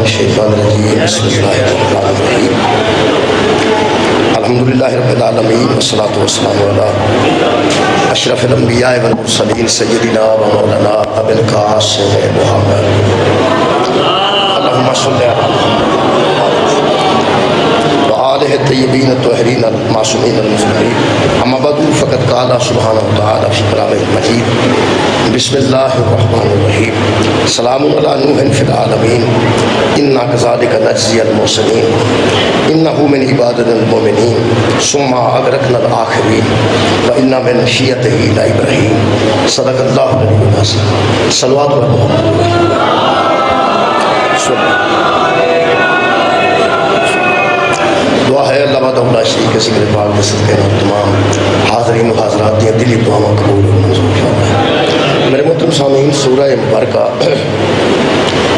الشیطان الرجیم بسم اللہ الرحمن الرحیم الحمدللہ رب العالمین والصلاة والسلام علی اشرف الانبیاء والمرسلین سیدنا و مولانا ابی القاسم محمد اللہم صلی علی محمد وآلہ الطیبین الطاہرین المعصومین المجمعین اما بعد فقد قال سبحانہ وتعالی فی کلامہ المجید بسم اللہ الرحمن الرحیم سلام علی نوح فی العالمین انا کذالک نجزی المحسنین انہ من عبادنا المؤمنین ثم اغرقنا الآخرین وان من شیعتہ لابراہیم صدق اللہ العلی العظیم صلوات محمد دعا ہے اللہ وحدہ لا شریک کے ذکر پاک کے صدقے میں تمام حاضرین و حاضرات دیا دلی دعاؤں قبول و منظور فرمائے۔ میرے محترم سامعین سورہ مبارکہ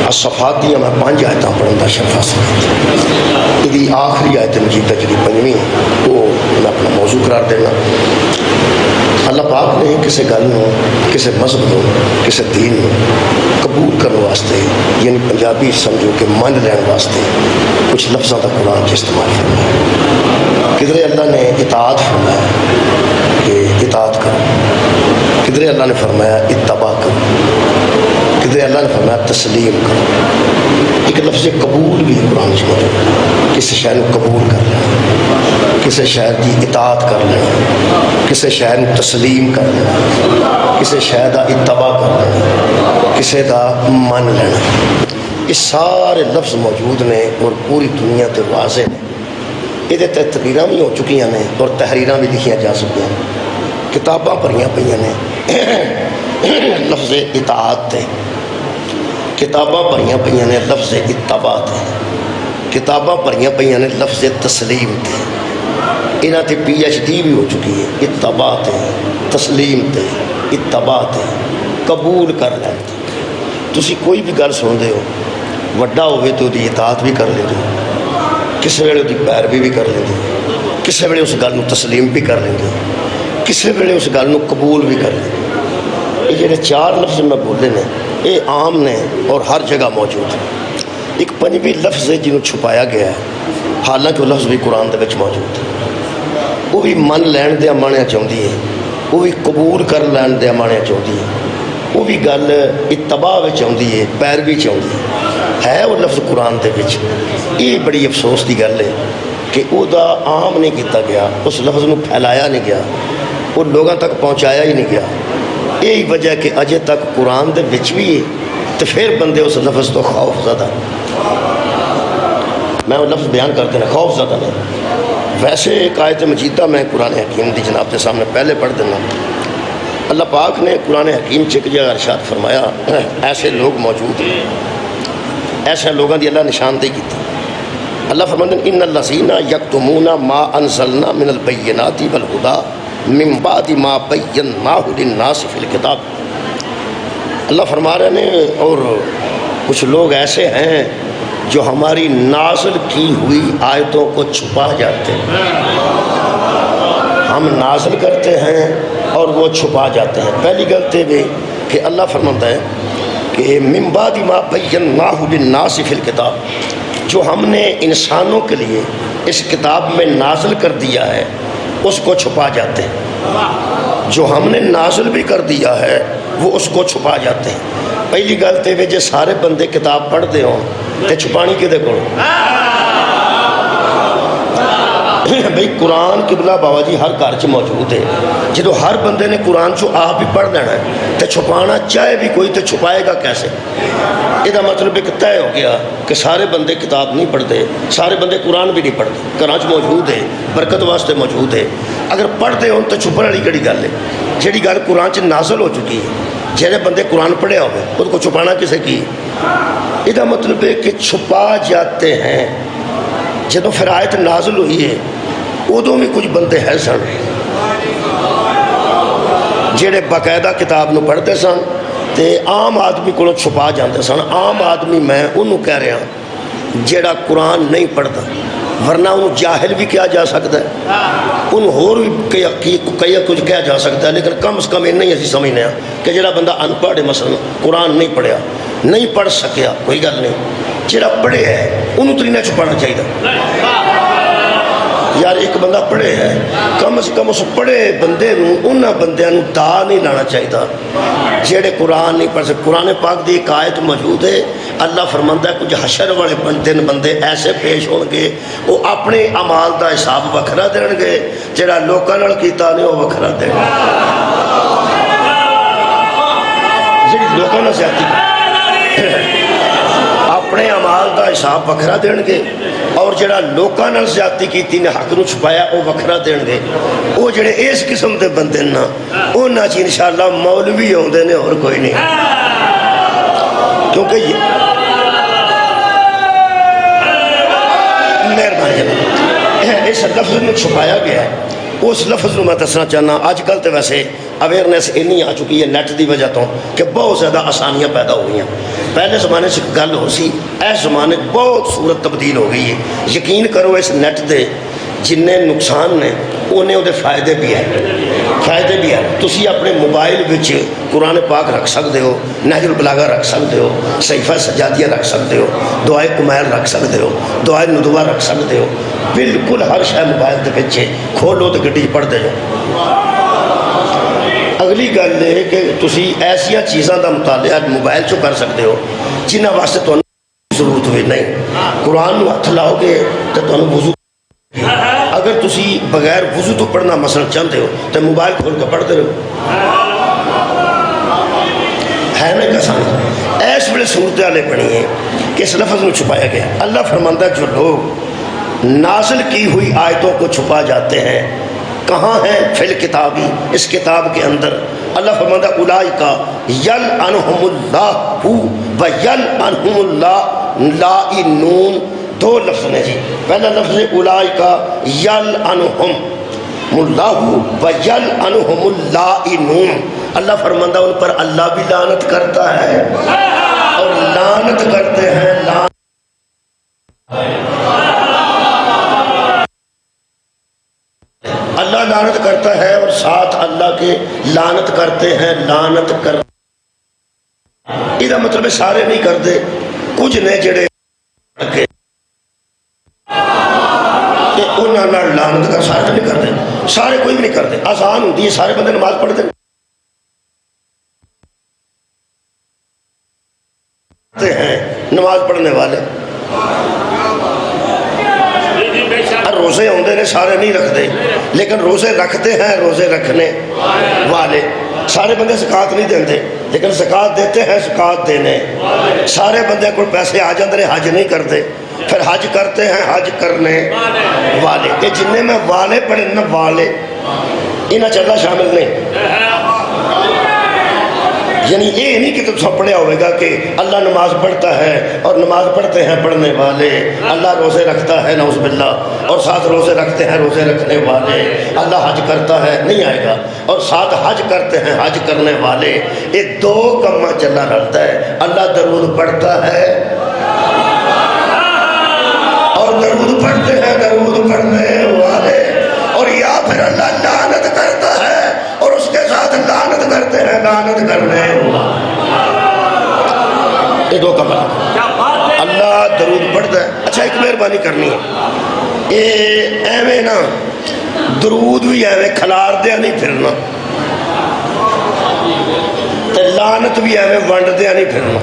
الصفات میں 5 آیتاں پڑھن دا شرف حاصل ہے۔ یہ آخری آیت مجیدہ جڑی 5ویں وہ میں اپنا موضوع قرار دینا۔ اللہ پاک نے کسی گل نو کسی مذہب نو کسی دین نو قبول کرنے واسطے یعنی پنجابی سمجھو کہ من لین واسطے کچھ لفظوں کا قرآن کے استعمال فرمایا۔ کدھر اللہ نے اطاعت فرمایا کہ اطاعت کرو، کدھر اللہ نے فرمایا اتباع کرو، کدھر اللہ نے فرمایا تسلیم کرو۔ ایک لفظ قبول بھی قرآن میں موجود ہے، کسی شے نو قبول کر لینا، کسی شے کی اطاعت کر لینا، کسی شے نو تسلیم کر لینا، کسی شے دا اتباع کر لینا، کسی دا من لینا۔ یہ سارے لفظ موجود نے اور پوری دنیا تے واضح نے۔ یہ تقریراں بھی ہو چکی ہیں اور تحریراں بھی لکھیاں جا سکتی ہیں، کتاباں پڑھیاں پہ نے لفظ اطاعت تے، کتاباں پڑھیاں پہ نے لفظ اتباع تے، کتاباں پڑھیاں پہ نے لفظ تسلیم تے۔ انہاں تے پی ایچ ڈی بھی ہو چکی ہے، اتباع تے، تسلیم تے، اتباع تے، قبول کر لیتے۔ تسی کوئی بھی گل سن دے ہو، وڈا ہوئے تو دی اطاعت بھی کر لیتے ہو، کسی ویلے دی پیروی بھی کر لیتے ہو، کسی ویلے اس گل نو تسلیم بھی کر لیتے ہو، کسی ویلے اس گل نو قبول بھی کر لیتے ہو۔ یہ جڑے 4 لفظ میں بولے نے یہ عام نے اور ہر جگہ موجود ہیں۔ ایک 5ویں لفظ ہے جنہوں چھپایا گیا ہے، حالانکہ وہ لفظ بھی قرآن دے وچ موجود ہے۔ وہ بھی من لین دے مانیا چاہتی ہے، وہ بھی قبول کر لین دے مانیا چاہتی ہے، وہ بھی گل اتباع وچ آتی ہے، پیروی چاہتی ہے وہ لفظ قرآن دے وچ۔ یہ بڑی افسوس کی گل ہے کہ وہ دا عام نہیں کیتا گیا، اس لفظ نو پھیلایا نہیں گیا، وہ لوگوں تک پہنچایا ہی نہیں گیا۔ یہی وجہ کہ اجے تک قرآن دے وچ بھی ہے تو پھر بندے اس لفظ تو خوف زدہ۔ میں وہ لفظ بیان کرتے ہیں خوف زدہ نہیں۔ ویسے ایک آیت مجیدہ میں قرآن حکیم دی جناب کے سامنے پہلے پڑھ دینا۔ اللہ پاک نے قرآن حکیم چک جگہ ارشاد فرمایا ایسے لوگ موجود ہیں، ایسے لوگوں دی اللہ نشاندہی کی تھی۔ اللہ فرماتے ہیں ان الذین یکتمون ما انزلنا من البینات والہدی من بعد ما بیناہ للناس فی الکتاب۔ اللہ فرما رہے ہیں اور کچھ لوگ ایسے ہیں جو ہماری نازل کی ہوئی آیتوں کو چھپا جاتے ہیں۔ ہم نازل کرتے ہیں اور وہ چھپا جاتے ہیں۔ پہلی غلطی بھی کہ اللہ فرماتا ہے کہ من بعد ما بیناہ للناس فی الکتاب، جو ہم نے انسانوں کے لیے اس کتاب میں نازل کر دیا ہے اس کو چھپا جاتے ہیں، جو ہم نے نازل بھی کر دیا ہے وہ اس کو چھپا جاتے ہیں۔ پہلی غلطی بھی جے سارے بندے کتاب پڑھتے ہوں تو چھپانی کدے کو بھئی قرآن قبلہ بابا جی ہر گھر چ موجود ہے۔ جدو ہر بندے نے قرآن چو آپ بھی پڑھ دینا ہے تو چھپانا چاہے بھی کوئی تو چھپائے گا کیسے؟ یہ مطلب ایک طے ہو گیا کہ سارے بندے کتاب نہیں پڑھتے، سارے بندے قرآن بھی نہیں پڑھتے۔ گھراں چ موجود ہے، برکت واسطے موجود ہے، اگر پڑھتے ہو تو چھپن والی کہڑی گل ہے؟ جہی گل قرآن چ نازل ہو چکی ہے، جہے بندے قرآن پڑھیا ہوئے اس کو چھپانا کسے کی؟ یہ مطلب ہے کہ چھپا جاتے ہیں۔ جدو پھر آیت نازل ہوئی ہے ادو بھی کچھ بندے ہیں سن جہے باقاعدہ کتاب نو پڑھتے سن تے عام آدمی کو چھپا جاتے سن۔ عام آدمی میں انہوں کہہ رہا جیڑا قرآن نہیں پڑھتا، ورنہ انہوں جاہل بھی کیا جا سکتا ہے، انہوں ہور بھی کئی کچھ کیا جا سکتا ہے، لیکن کم از کم یہ نہیں اسی سمجھنے ہیں کہ جیڑا بندہ ان پڑھ مثلا قرآن نہیں پڑھیا، نہیں پڑھ سکیا، کوئی گل نہیں، جڑا پڑھے ہے انہوں تو نہیں چھپانا چاہیے. یار ایک بندہ پڑھے ہے کم از کم اس پڑھے بندے انہاں بندیاں نوں دا نہیں لانا چاہیے جڑے قرآن نہیں پڑھ سکتے. قرآن پاک دی ایک آیت موجود ہے, اللہ فرماندا ہے کچھ حشر والے بندے ایسے پیش ہون گے وہ اپنے اعمال دا حساب وکھرا دین گے, جڑا لوکاں نال کیتا نہیں وہ وکھرا دین گے. جڑی لوکاں نال زیادتی اپنے اعمال دا حساب وکھرا دین گے, اور جڑا لوکاں نال زیادتی کیتی نے حق نو چھپایا وہ وکھرا دین گے. وہ جڑے اس قسم دے بندے نا انہاں چ انشاءاللہ مولوی آوندے نے اور کوئی نہیں, کیونکہ یہ مہربانی جناب اس لفظ میں چھپایا گیا ہے. اس لفظ میں دسنا چاہنا اج کل تو ویسے اویئرنیس اینی آ چکی ہے نیٹ دی وجہ تو کہ بہت زیادہ آسانیاں پیدا ہو گئی ہیں. پہلے زمانے سے گل ہو سی, اس زمانے بہت صورت تبدیل ہو گئی ہے. یقین کرو اس نیٹ دے جن نقصان نے انہیں وہ فائدے بھی ہیں. تسی اپنے موبائل وچ قرآن پاک رکھ سکتے ہو, نہج البلاغہ رکھ سکتے ہو, صحیفہ سجادیہ رکھ سکتے ہو, دعائے کمیل رکھ سکتے ہو, دعائے ندوہ رکھ سکتے ہو. بالکل ہر شے موبائل دے پیچھے کھولو تو گڈی پڑھتے جاؤ. اگلی گل ہے کہ تسی ایسیا چیزاں دا مطالعہ موبائل چو کر سکتے ہو جنہ واسطے تو ضرورت ہوئی نہیں. قرآن نو ہاتھ لاؤ گے تو تمہیں وضو, اگر تسی بغیر وضو تو پڑھنا مثلا چاہتے ہو تو موبائل کھول کے پڑھتے رہو. ہے نا کسان ایس بڑے صورتحالیں بنی ہیں کہ اس لفظ میں چھپایا گیا. اللہ فرماندہ جو لوگ نازل کی ہوئی آیتوں کو چھپا جاتے ہیں کہاں ہیں؟ فی الکتابی, اس کتاب کے اندر. اللہ فرماندہ اولئک یلعنہم اللہ و یلعنہم اللائنون. دو لفظ نے جی, پہلا لفظ اولئک یلعنہم اللہ و یلعنہم اللائنون. اللہ فرماندہ ان پر اللہ بھی لعنت کرتا ہے اور لعنت کرتے ہیں اللہ لعنت کرتا ہے اور ساتھ اللہ کے لعنت کرتے ہیں. لعنت کر یہ مطلب سارے نہیں کرتے, کچھ نے جڑے لعنت کر سارے نہیں کرتے, سارے کوئی بھی نہیں کرتے. آسان ہوتی ہے, سارے بندے نماز پڑھتے ہیں نماز پڑھنے والے, روزے ہوندے نے سارے نہیں رکھتے, لیکن روزے رکھتے ہیں روزے رکھنے والے. سارے بندے زکوٰۃ نہیں دیندے لیکن زکوٰۃ دیتے ہیں زکوٰۃ دینے. سارے بندے کو پیسے آ جاندے ہیں حج نہیں کرتے, پھر حج کرتے ہیں حج کرنے والے. یہ جنہیں میں والے پڑھے نا والے انہیں چلنا شامل نہیں. یعنی یہ نہیں کہ تم پڑھیا ہوئے گا کہ اللہ نماز پڑھتا ہے اور نماز پڑھتے ہیں پڑھنے والے, اللہ روزے رکھتا ہے نعوذ باللہ اور ساتھ روزے رکھتے ہیں روزے رکھنے والے, اللہ حج کرتا ہے نہیں آئے گا اور ساتھ حج کرتے ہیں حج کرنے والے. یہ دو کما چلا رہتا ہے. اللہ درود پڑھتا ہے اور درود پڑھتے ہیں درود پڑھنے والے, اور یا پھر اللہ لعنت کرتا ہے اور اس کے ساتھ لعنت کرتے ہیں لعنت کرنے. یہ دو کما اللہ درود پڑھتا ہے. اچھا ایک مہربانی کرنی ہے, یہ ایویں نا درود بھی ایویں کھلار دیا نہیں پھرنا, لعنت بھی ایویں ونڈ دیا نہیں پھرنا.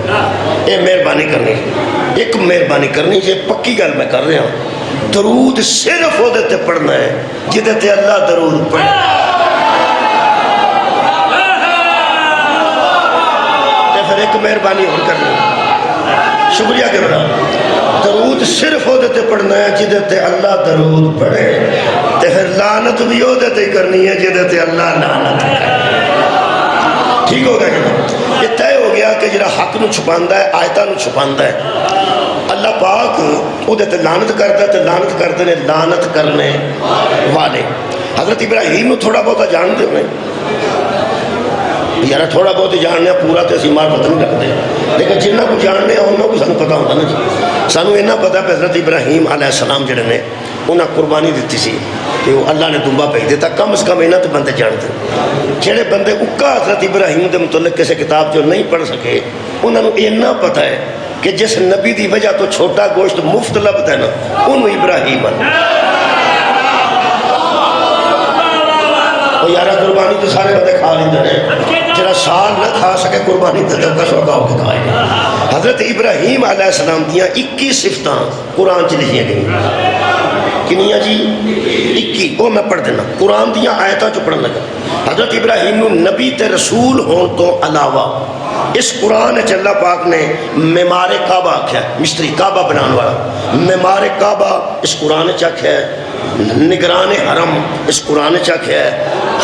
یہ مہربانی کرنی, ایک مہربانی کرنی, یہ پکی گل میں کر رہا ہوں. درود صرف وہ دیتے پڑھنا ہے جدے اللہ درود پڑھے. پھر ایک مہربانی اور کرنی, شکریہ کے بڑا, درود صرف وہ دیتے پڑھنا ہے جدے اللہ درود پڑھے, تو پھر لعنت بھی وہ دیتے کرنی ہے جدے اللہ لعنت کرے. ٹھیک ہوگا کہ یہ طے ہو گیا کہ جڑا حق نو چھپاندا ہے آیتاں نو چھپاندا ہے اللہ پاک وہ دیتے لعنت کرتا ہے, تو لعنت کرتے ہیں لعنت کرنے والے. حضرت ابراہیم نو تھوڑا بہت جانتے ہیں یار, تھوڑا بہت ہی جاننے پورا تو اسی معرفت نہیں رکھتے, لیکن جنہ کو جاننے انہوں کو سانو پتا ہوتا نا جی. سانو اینا پتا ہے حضرت ابراہیم علیہ السلام جڑے نے انہاں قربانی دیتی سی کہ وہ اللہ نے دنبا بھیج دیتا. کم از کم اینا تو بندے جانتے, جڑے بندے اکا حضرت ابراہیم دے متعلق کسی کتاب جو نہیں پڑھ سکے انہوں اینا پتا ہے کہ جس نبی دی وجہ تو چھوٹا گوشت مفت لبتا ہے نا انہوں ابراہیم یارہ قربانی تو سارے بندے کھا لیندے ہیں، جرا سال نہ کھا سکے قربانی تو کا شوقہ ہو کے کھائے. حضرت ابراہیم علیہ السلام دیاں 21 صفتاں قرآن چ لکھیاں گئی. کنیاں جی 21، وہ میں پڑھ دینا قرآن دیاں آیتاں چ پڑھن لگا. حضرت ابراہیم نو نبی تے رسول ہون تو علاوہ اس قرآن اللہ پاک نے معمار کعبہ آکھیا ہے، مستری کعبہ بنان والا معمار کعبہ اس قرآن چاکھیا ہے، نگران حرم اس قرآن چاکھیا ہے.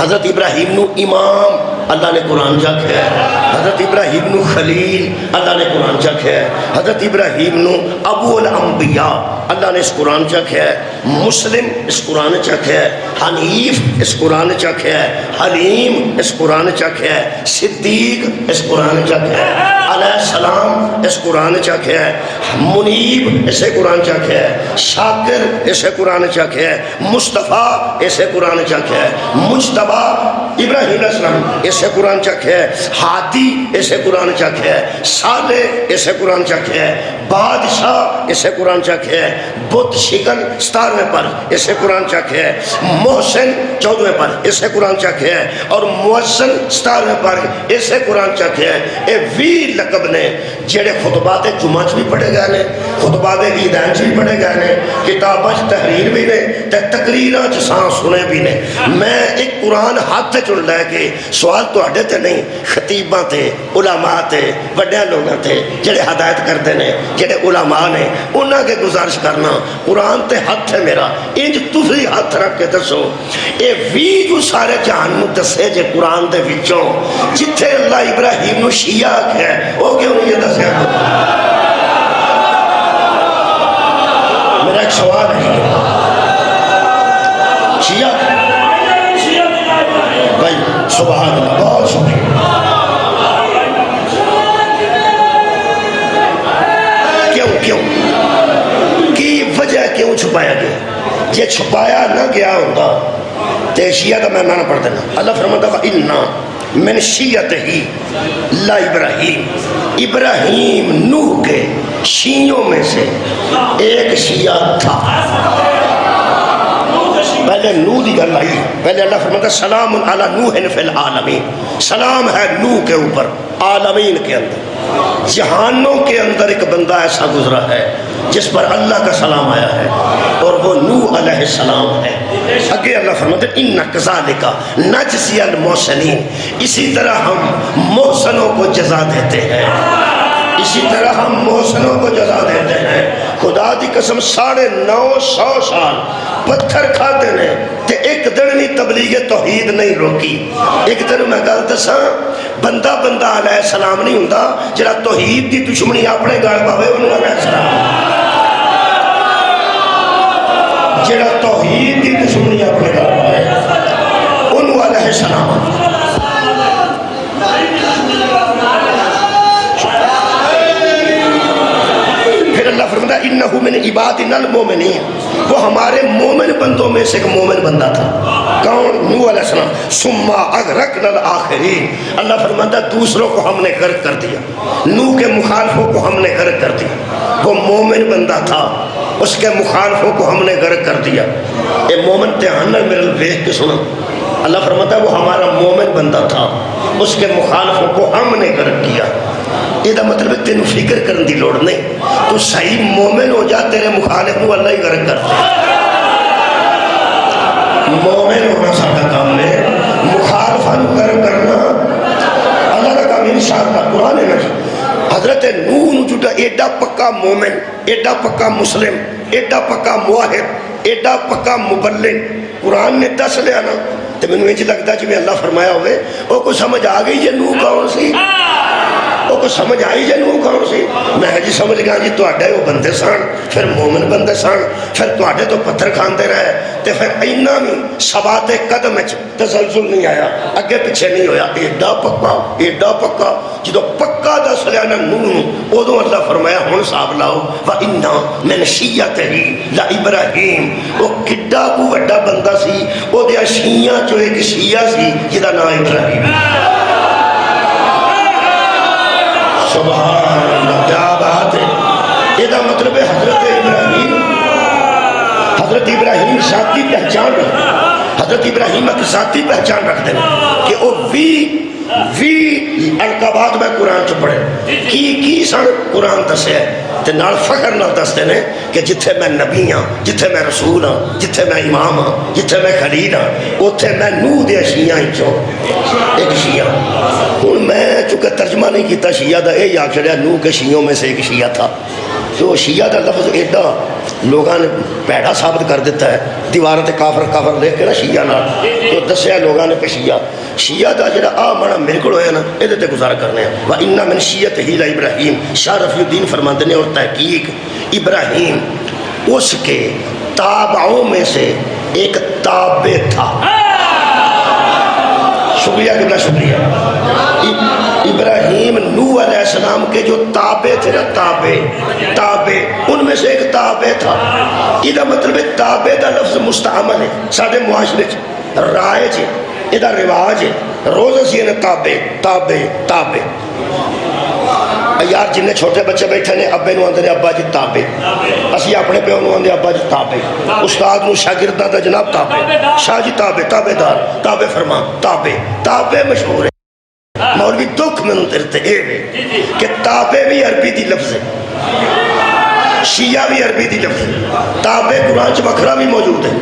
حضرت ابراہیم نو امام اللہ نے قرآن چاکھیا ہے، حضرت ابراہیم نو خلیل اللہ نے قرآن چاکھیا ہے، حضرت ابراہیم نو ابو الانبیاء اللہ نے اس قرآن چاکھیا ہے، مسلم اس قرآن چاکھیا ہے، حنیف اس قرآن چاکھیا ہے، حلیم اس قرآن چاکھیا ہے، صدیق اس قرآن چاکھیا ہے، علیہ السلام اس قرآن چاکھیا ہے، منیب اسے قرآن چاکھیا ہے، شاکر اسے قرآن چاکھیا ہے، مصطفیٰ اسے قرآن چاکھیا ہے، مجتبہ ابراہیم علیہ السلام اسے قرآن چاکھیا ہے، ہادی اسے قرآن چاکھیا ہے، صالح اسے قرآن چاکھیا ہے، بادشاہ اسے قرآن چاکھیا ہے، بت شکل 17ویں پر اسے قرآن چاکھیا ہے، محسن 14ویں پر اسے قرآن چاکھیا ہے، اور محسن 17ویں پر اسے قرآن چاکھیا ہے. اے 20 لقب نے جڑے خطبات جمعہ بھی پڑھے گئے نے، خطبات عیدین بھی پڑھے گئے نے، کتاباں تحریر بھی نے تے تقریراں سان سنے بھی نے. میں ایک قرآن ہاتھ چن لے کے سوال تو اڈے تے نہیں، خطیباں تے علماء تے بڑے لوگاں تے جڑے ہدایت کرتے نے جڑے علماء نے انہاں کے گزارش کرنا قرآن تے ہاتھ ہے میرا، انج تسی ہاتھ رکھ کے دسو اے 20 جو سارے جہان نو دسے جے قرآن دے وچوں جتھے اللہ ابراہیم نو شیعہ آکھیا ہے او کیوں نہیں یہ دسیا؟ میرا ایک سوال ہے شیعہ بھائی سبحان اللہ، بہت شکریہ. کیوں کی وجہ کیوں چھپایا گیا؟ یہ چھپایا نہ گیا ہوتا تے شیعہ کا میں معنی پڑھ دینا. اللہ فرماتا ہے اِنَّا من شیعتہی لا ابراہیم، ابراہیم نوح کے شیعوں میں سے ایک شیعہ تھا. پہلے نوح دی گل آئی، پہلے اللہ فرماتا ہے سلام علی نوح فی العالمین، سلام ہے نوح کے اوپر عالمین کے اندر. جہانوں کے اندر ایک بندہ ایسا گزرا ہے جس پر اللہ کا سلام آیا ہے اور وہ نوح علیہ السلام ہے. اگے اللہ فرماتے ہیں اِنَّ كَذَلِكَ نَجْزِيَ الْمُحْسِنِينَ، اسی طرح ہم محسنوں کو جزا دیتے ہیں، اسی طرح ہم محسنوں کو جزا دیتے ہیں. خدا دی قسم 950 سال پتھر کھاتے نے تے ایک دن نہیں تبلیغ توحید نہیں روکی. ایک دن میں گل دساں بندہ علیہ السلام نہیں ہوندا جڑا توحید دی دشمنی اپنے گال پاوے انہوں علیہ السلام، جڑا توحید دی دشمنی اپنے گال پاوے انہوں علیہ السلام. پھر اللہ فرماتا ہے انہو من عبادنا المومنین، وہ ہمارے مومن بندوں میں سے ایک مومن بندہ تھا. کون؟ نوح علیہ السلام. ثم اغرقنا الآخرین، اللہ فرماتا ہے دوسروں کو ہم نے غرق کر دیا، نوح کے مخالفوں کو ہم نے غرق کر دیا. وہ مومن بندہ تھا، اس کے مخالفوں کو ہم نے غرق کر دیا. اے مومن دھیان نال میرے دیکھ کے سنو، اللہ فرماتا ہے وہ ہمارا مومن بندہ تھا، اس کے مخالفوں کو ہم نے غرق کیا. یہ مطلب ہے تینوں فکر کرنے دی لوڑ نہیں، تو صحیح مومن ہو جا، تیرے مخالف کو اللہ ہی غرق کرتا ہے. مومن ہونا سارا کام ہے، مخالفان غرق کرنا اللہ کا کام. انشاءاللہ قرآن ہے نا حضرت نوح نو جڑا ایڈا پکا مومن، ایڈا پکا مسلم، ایڈا پکا موحد، ایڈا پکا مبلغ قرآن نے دس لیا نا تو میں نے لگتا جی میں اللہ فرمایا ہوئے وہ کو سمجھ آ گئی یہ نوح کون سی، وہ کو سمجھ آئی جے نوح کون سی. میں جی سمجھ گیا جی تواڈے وہ بندے سن، پھر مومن بندے سن، پھر تواڈے تو پتھر کھاندے رہے تے پھر اینا بھی سبات قدم وچ تسلسل نہیں آیا، اگے پیچھے نہیں ہویا. ایڈا پکا جدو پکا دس لیا نا نوح، ادو اللہ فرمایا ہن حساب لاؤ وَإِنَّا مِنْ شِيَّتِهِ لَإِبْرَاہِيمَ. وہ کڈا کو وڈا بندہ سی، وہ دیا شیعہ چو ایک شیعہ سی جدا نام ابراہیم. سبحان اللہ، کیا بات ہے. حضرت ابراہیم ذاتی پہچان رکھتے ہیں، حضرت ابراہیم کی ذاتی پہچان رکھتے ہیں کہ وہ وی القابات میں قرآن چ پڑھے کی سن قرآن دسیا تے نال فخر نال دستے نے کہ جتھے میں نبی ہاں، جتھے میں رسول ہاں، جتھے میں امام ہاں، جتھے میں خلیل ہاں، اوتھے میں نوح دے شیعہ چوں ایک شیعہ ہوں۔ میں چونکہ ترجمہ نہیں کیتا شیعہ دا، یہ آخ چڑیا نوح کے شیعوں میں سے ایک شیعہ تھا۔ تو شیعہ دا لفظ ایڈا لوگوں نے پیڑا ثابت کر دیتا ہے، دیواروں تے کافر کافر لکھ کے نا شیعہ نال، تو دسیا لوگوں نے کہ شیعہ دا جڑا مانا میرے کو ہویا نا یہ تے گزارا کرنے ہیں۔ وَإِنَّ مِن شِيَّتِهِ لَإِبْرَاهِيمَ، شاہ رفیع الدین فرماتے ہیں اور تحقیق ابراہیم اس کے تابعوں میں سے ایک تابع تھا۔ شکریہ کتنا شکریہ۔ ابراہیم نوح علیہ السلام کے جو تابع تھے نا، تابع ان میں سے ایک تابع تھا۔ یہ مطلب ہے تابع دا لفظ مستعمل ہے سارے معاشرے رائج ہے، یہ رواج ہے، روز اسی نے تابع یار جنہیں چھوٹے بچے بیٹھے نے ابے نو آندے نے ابا جی تابع، اسی اپنے پیو نو آندے ابا جی تابع، استاد نو شاگرداں دا جناب تابع، شاہ جی تابع، تابع دار، تابع فرمان، تابع مشہور ہے۔ مولوی دکھ میں تیرتے اے کہ تابع بھی عربی دی لفظ ہے، شیعہ بھی عربی دی لفظ ہے، تابع قرآن چ بکھرا بھی موجود ہے۔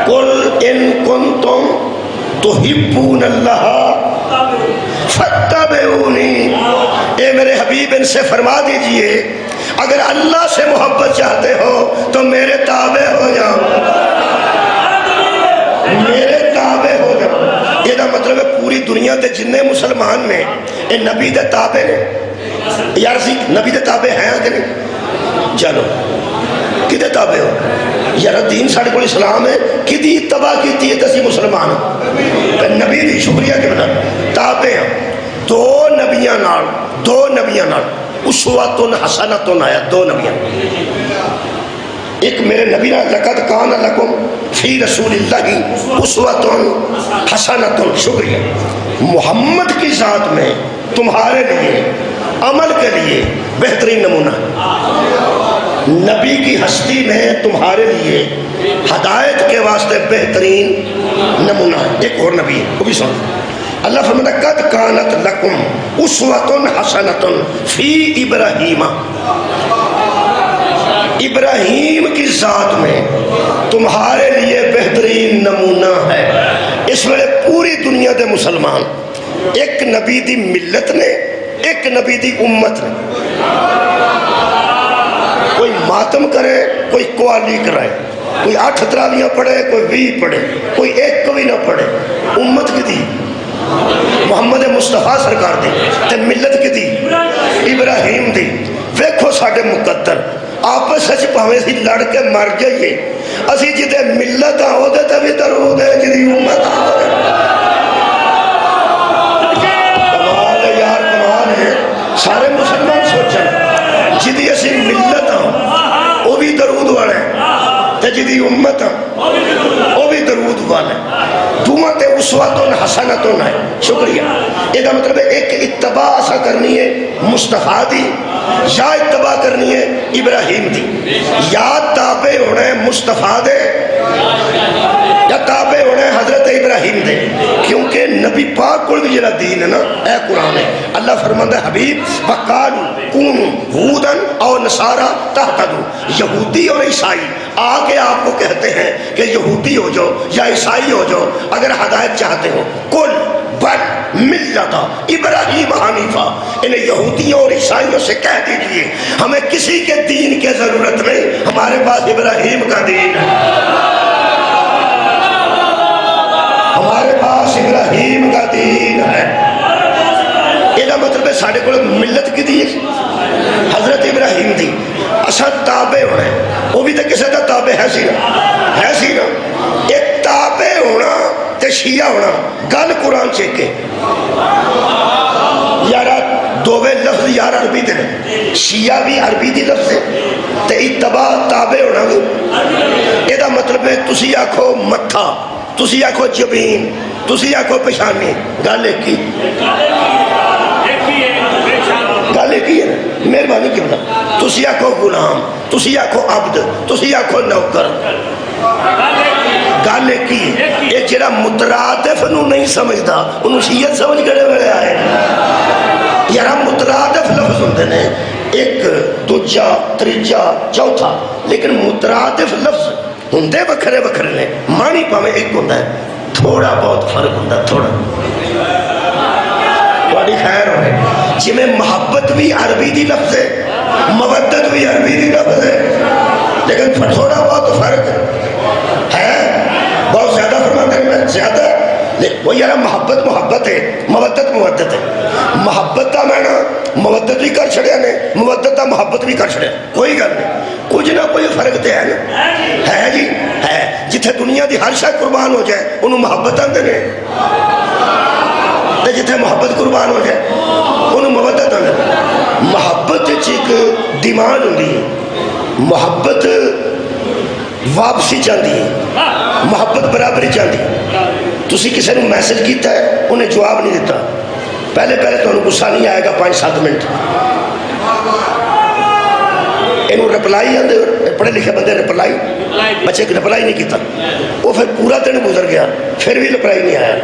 قُلْ إِن كُنْتُمْ تُحِبُّونَ اللَّهَ فَاتَّبِعُونِي، اے میرے حبیب ان سے فرما دیجئے اگر اللہ سے محبت چاہتے ہو تو میرے تابع ہو جاؤ، میرے تابع ہو جاؤ۔ یہ دا مطلب ہے پوری دنیا دے جننے مسلمان نے اے نبی دے تابع نے، یار سی نبی دے تابع ہیں کہ نہیں؟ چلو کدے تابع ہو یار؟ دین ساڑھے کو اسلام ہے، کدی اتباع کیتی ہے تسی مسلمان نبی دی؟ شکریہ کہ بنا تابع ہیں۔ دو نبیاں نال اسوۃ حسنۃ آیا، دو نبیاں، ایک میرے نبی نے لقد کان لکم فی رسول اللہ اسوۃ حسنۃ، شکریہ۔ محمد کی ذات میں تمہارے لیے عمل کے لیے بہترین نمونہ، نبی کی ہستی میں تمہارے لیے ہدایت کے واسطے بہترین نمونہ۔ ایک اور نبی ہے وہ بھی سن، اللہ فرماتا ہے قد کانت لکم اسوۃ حسنۃ فی ابراہیم، ابراہیم کی ذات میں تمہارے لیے بہترین نمونہ ہے۔ اس ویلے پوری دنیا دے مسلمان ایک نبی دی ملت نے، ایک نبی دی امت نے، کوئی ماتم کرے، کوئی قوالی کرائے، کوئی 8 تراویاں پڑھے، کوئی 20 پڑھے، کوئی ایک بھی نہ پڑھے، امت کی دی محمد مصطفیٰ سرکار دی تے ملت کی دی ابراہیم دی۔ ویکھو ساڈے مقدر آپس سچ پاویں سی لڑ کے مر جائیے، اسی جدے ملت آؤ دے تے بھی درود ہے، جدی امت آؤ دے کمال ہے یار، کمال ہے۔ سارے مسلمان سوچن جدی اسی ملت آؤ وہ بھی درود والے تے جدی امت آؤ وہ بھی درود والے، دونوں تے اسوۃ حسنۃ ہے۔ شکریہ۔ یہ مطلب ہے ایک اتباع ایسا کرنی ہے مصطفیٰ دی، یا اتباع کرنی ہے ابراہیم دی، یا تابع ہونا ہے مصطفیٰ دے یا تابع ہونا ہے حضرت ابراہیم دے، کیونکہ نبی پاک کو بھی جڑا دین ہے نا اے قرآن ہے۔ اللہ فرماتا ہے حبیب وَقَالُوا كُونُوا هُودًا أَوْ نَصَارَىٰ تَهْتَدُوا، یہودی اور عیسائی آ کے آپ کو کہتے ہیں کہ یہودی ہو جاؤ یا عیسائی ہو جاؤ اگر ہدایت چاہتے ہو، قُلْ بل ملت ابراہیم حنیفہ، انہیں یہودیوں اور عیسائیوں سے کہہ دیجئے ہمیں کسی کے دین کی ضرورت نہیں، ہمارے پاس ابراہیم کا دین ہے، ہمارے پاس ابراہیم کا دین ہے۔ یہ مطلب ہے ساڑھے کو ملت کی دی حضرت ابراہیم دی، اصل تابع ہونا ہے، وہ بھی تو کسی کا تابع ہے سی نا، ایک تابع ہونا تے شیعہ ہونا گل قرآن چیکے یارا دووے لفظ یار عربی دے شیعہ بھی عربی دی لفظ ہے تے اتباع تابع ہونا بھی، یہ دا مطلب ہے تسی آکھو متھا، تسی آکھو جبین، تسی آکھو پشانی، گل ایک ہی گل ایک ہی ہے نا، مہربانی کیوں نہ تسی آکھو غلام، تسی آکھو عبد، تسی آکھو نوکر. گل کی یہ جڑا مترادف نو نہیں سمجھدا انہوں شیعت سمجھ گڑے بڑے آئے. یارا مترادف لفظ ہوندے نے ایک دوجا تریجا چوتھا، لیکن مترادف لفظ ہوندے بکھرے بکھرے نے، معنی پاویں ایک ہوندا ہے، تھوڑا بہت فرق ہوندا تھوڑا. تھوڑی خیر ہوئے جی میں محبت بھی عربی دی لفظ ہے، مودت بھی عربی دی لفظ ہے، لیکن تھوڑا بہت فرق ہے. بہت زیادہ فرماتے ہیں میں زیادہ وہ یارا محبت محبت ہے، مودت مودت ہے. محبت کا معنی مودت بھی کر چھڑیا نے، مودت کا محبت بھی کر چھڑیا، کوئی گل نہیں. کچھ نہ کوئی فرق تو ہے نا، ہے جی ہے. جتھے دنیا دی ہر شے قربان ہو جائے انہوں محبت آندے نے، جتھے محبت قربان ہو جائے انہوں مودت آندے نے. محبت ایک ڈیمانڈ ہوندی ہے، محبت واپسی چاہتی ہے، محبت برابری چاہتی ہے. تسی کسی نے میسج کیتا ہے انہیں جواب نہیں دیتا، پہلے تو انہوں غصہ نہیں آئے گا 5-7 منٹ، انہوں رپلائی آندے، پڑھے لکھے بندے رپلائی، بچے کی رپلائی نہیں کیتا، وہ پھر پورا دن گزر گیا پھر بھی رپلائی نہیں آیا.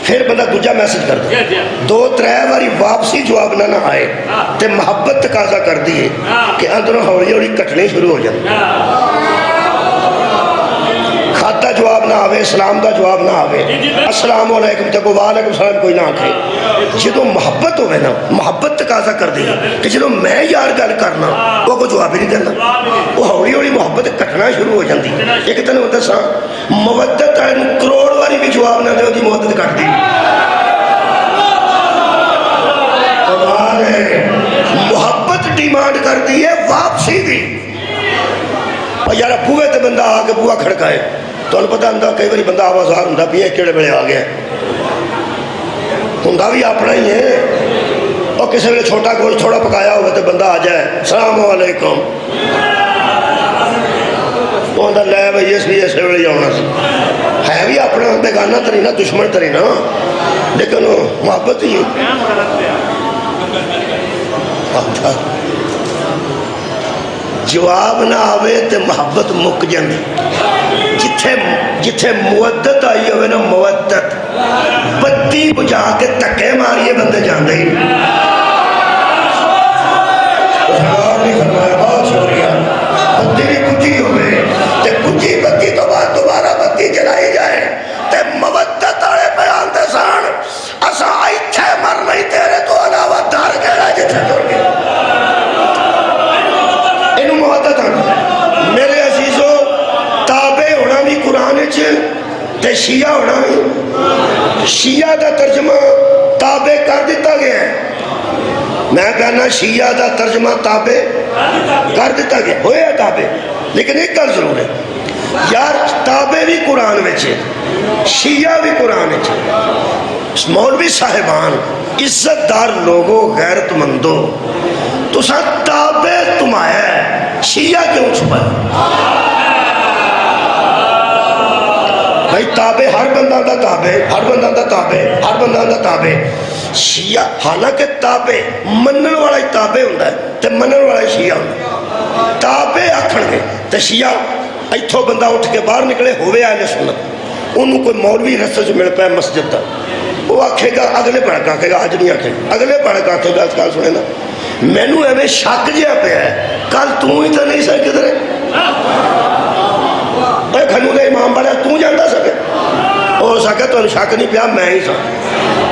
پھر بندہ دوجا میسج کر دے، 2-3 باری واپسی جواب نہ آئے تے محبت تقاضا کر دیئے کہ اندروں ہولی ہولی کٹنے شروع ہو جائے. خط دا جواب نہ آوے، اسلام دا جواب نہ آوے، السلام علیکم تے کو وعلیکم السلام کوئی نہ آکھے. جدو محبت ہوئے نا، محبت تقاضا کر دی کہ جدو میں یار گل کرنا وہ کو جواب ہی نہیں دینا، وہ ہولی ہولی محبت کٹنا شروع ہو جاندی. ایک دن ہوتا سا مودت کروڑ واری بھی جواب نہ دے دی مودت کٹ دی. محبت ڈیمانڈ کر دی ہے واپسی دی. یار بوئے تے بندہ آ کے بوئا کھڑکائے تو انہوں پتہ ہوں کئی باری بندہ آوازار ہوں بھی کیڑے بڑے آ گیا ہوں بھی اپنا ہی ہے. اور کسی ویلے چھوٹا گول تھوڑا پکایا ہوئے تو بندہ آ جائے السلام علیکم، وہ اندر لے بھئی اس بھی ایسے ویلے آنا سی. ہے بھی اپنا بیگانہ تری نا، دشمن تری نا، لیکن محبت ہی جواب نہ آوے تے محبت مک جاندی. جتھے مودت آئی ہوئے نا، مودت بتی بجا کے تکے ماریے بندے جاندے ہی. بہت شکریہ. بتی بھی کچھی ہوئے تے کچھی بتی تو بعد دوبارہ بتی جلائی جائے تے مودت آئے بیان دے سان اسا ایتھے مر نہیں تیرے تو علاوہ دار کے رائے جتھے جڑ گئے. میرے عزیزو تابع ہونا بھی قرآن تے شیعہ ہونا بھی. شیعہ دا ترجمہ تابع کر دیتا گیا ہے، میں کہنا شیعہ دا ترجمہ تابع کر دیتا گیا ہویا تابع. لیکن ایک گل ضرور ہے یار، تابع بھی قرآن وچے، شیعہ بھی قرآن وچے. مولوی صاحبان، عزت دار لوگوں، غیرت مندوں، تو سا تابع تم آیا ہے، شیعہ کیوں چھپا ہے؟ بھائی تابع ہر بندہ دا تابع، ہر بندہ دا تابع، ہر بندہ دا تابع. شیعہ حالانکہ تابع منن والا ہی تابع ہوندہ ہے تے منن والا ہی شیعہ ہوندہ ہے. تابع آکھن گے تے شیعہ ایتھو بندہ اٹھ کے باہر نکلے ہوئے اہل سنت، انہوں کوئی مولوی رستے سے مل پائے مسجد دا، وہ آکھے گا اگلے پڑھ آکھے گا، آج نہیں آکھے گا اگلے پڑھ آکھے گا. آج کال سنے نا مینو ایویں شک جہا پہ ہے، کل تو ہی تو نہیں سر کدھر کھنو دے امام بڑا تو جانتا سکے ہو سکے تو شک نہیں پیا میں ہی سا.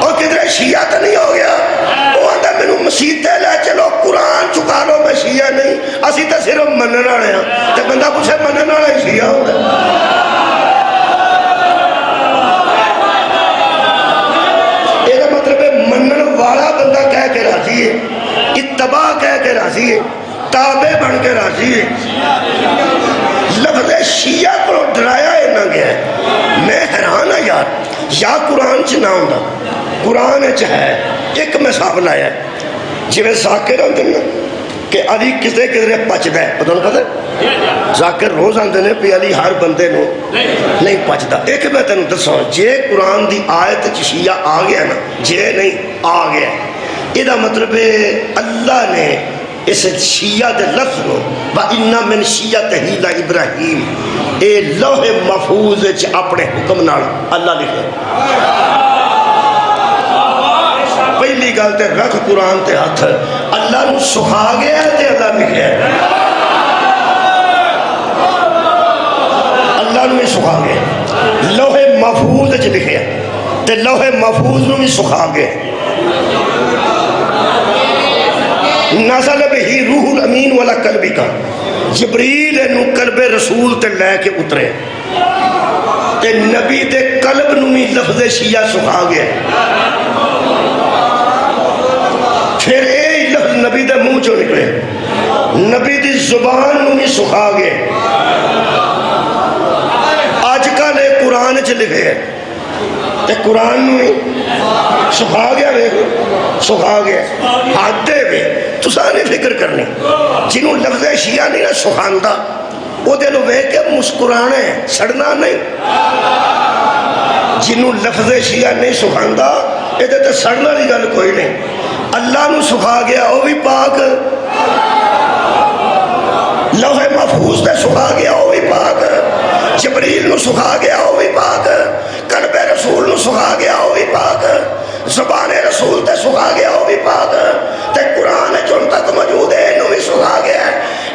اور کدھر شیعہ تو نہیں ہو گیا، وہ آتا مینو مسیطے لے چلو قرآن چکا لو، میں شیعہ نہیں، اسی تو صرف منن والے ہیں. تو بندہ پوچھے منن والا ہی شیعہ ہوتا ہے. یہ مطلب ہے منن والا بندہ کہہ کے راضی ہے، اتباع کہہ کے راضی ہے، تابع بن کے راضی ہے. لفظ شیعہ کو ڈرایا نہ گیا ہے. میں حیران ہوں یار، یا قرآن چ نہ ہوتا، قرآن چ ہے. ایک مثال آیا ہے جی میں ذاکر آتے ہیں کہ علی کسے کدھرے پچدا ہے، پتہ نہیں پتہ ذاکر روز آتے ہیں پہ علی ہر بندے نو نہیں پچدا. ایک میں تینوں دساں جے قرآن دی آیت چ شیعہ آ گیا نا، جے نہیں آ گیا، یہ مطلب ہے اللہ نے اس شیعہ دے لفظ نو وَإِنَّ مِن شِيَّتِهِ لَإِبْرَاہِيمَ اے لوح محفوظ وچ اپنے حکم نال اللہ لکھے. پہلی گل تے رکھ قرآن تے ہاتھ اللہ نو سکھا گیا تے اللہ لکھے. اللہ نو بھی سکھا گیا لوح محفوظ وچ لکھے تے لوح محفوظ نو بھی سکھا گیا. نازل بہی روح الامین والا قلبی کا جبریل نو قلب رسول تے لے کے اترے تے نبی دے قلب نو بھی لفظ شیعہ سکھا گیا. پھر اے لفظ نبی دے منہ چوں نکلے نبی دی زبان نو بھی سکھا گیا. آج کل قرآن چ لکھے تے قرآن نو بھی سکھا گیا. سکھا گیا حد دے وے تساں نہیں فکر کرنی جنہوں لفظ شیعہ نہیں نہ سکھاندا وہ دے لو ویکھ کے مسکرانا ہے سڑنا نہیں. جنہوں لفظ شیعہ نہیں سکھاندا یہ تے سڑنا والی گل کوئی نہیں. اللہ نو سکھا گیا وہ بھی پاک لوح محفوظ تے سکھا گیا وہ بھی پاک جبریل نو سکھا گیا وہ بھی پاک قلب رسول نو سکھا گیا وہ بھی پاک زبان رسول تے سکھا گیا وہ بھی پاک تے قرآن جن تک موجود ہے انہوں بھی سکھا گیا.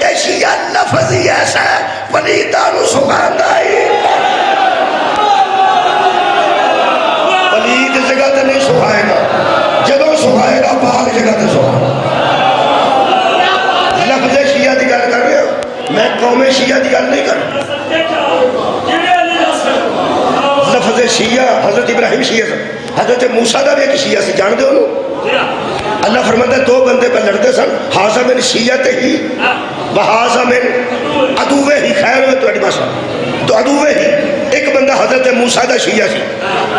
اے شیعہ لفظ ہی ایسا ہے پلیتہ نو سکھاندا ہے. پلیت جگہ تے نہیں سکھائے گا جدوں سکھائے گا پاک جگہ تے سکھائے گا. لفظ شیعہ دی گل کر رہے ہو میں قوم شیعہ دی گل نہیں کر رہا. لفظ شیعہ حضرت ابراہیم شیعہ حضرت موسیٰ دا بھی ایک شیعہ سی جان دے انہوں. اللہ فرماتا ہے دو بندے پہ لڑتے سن حاضر من شیعت ہی وحاضر من عدوے ہی. خیر ہوئے تو اڈی تو عدوے ہی ایک بندہ حضرت موسیٰ دا شیعہ سی.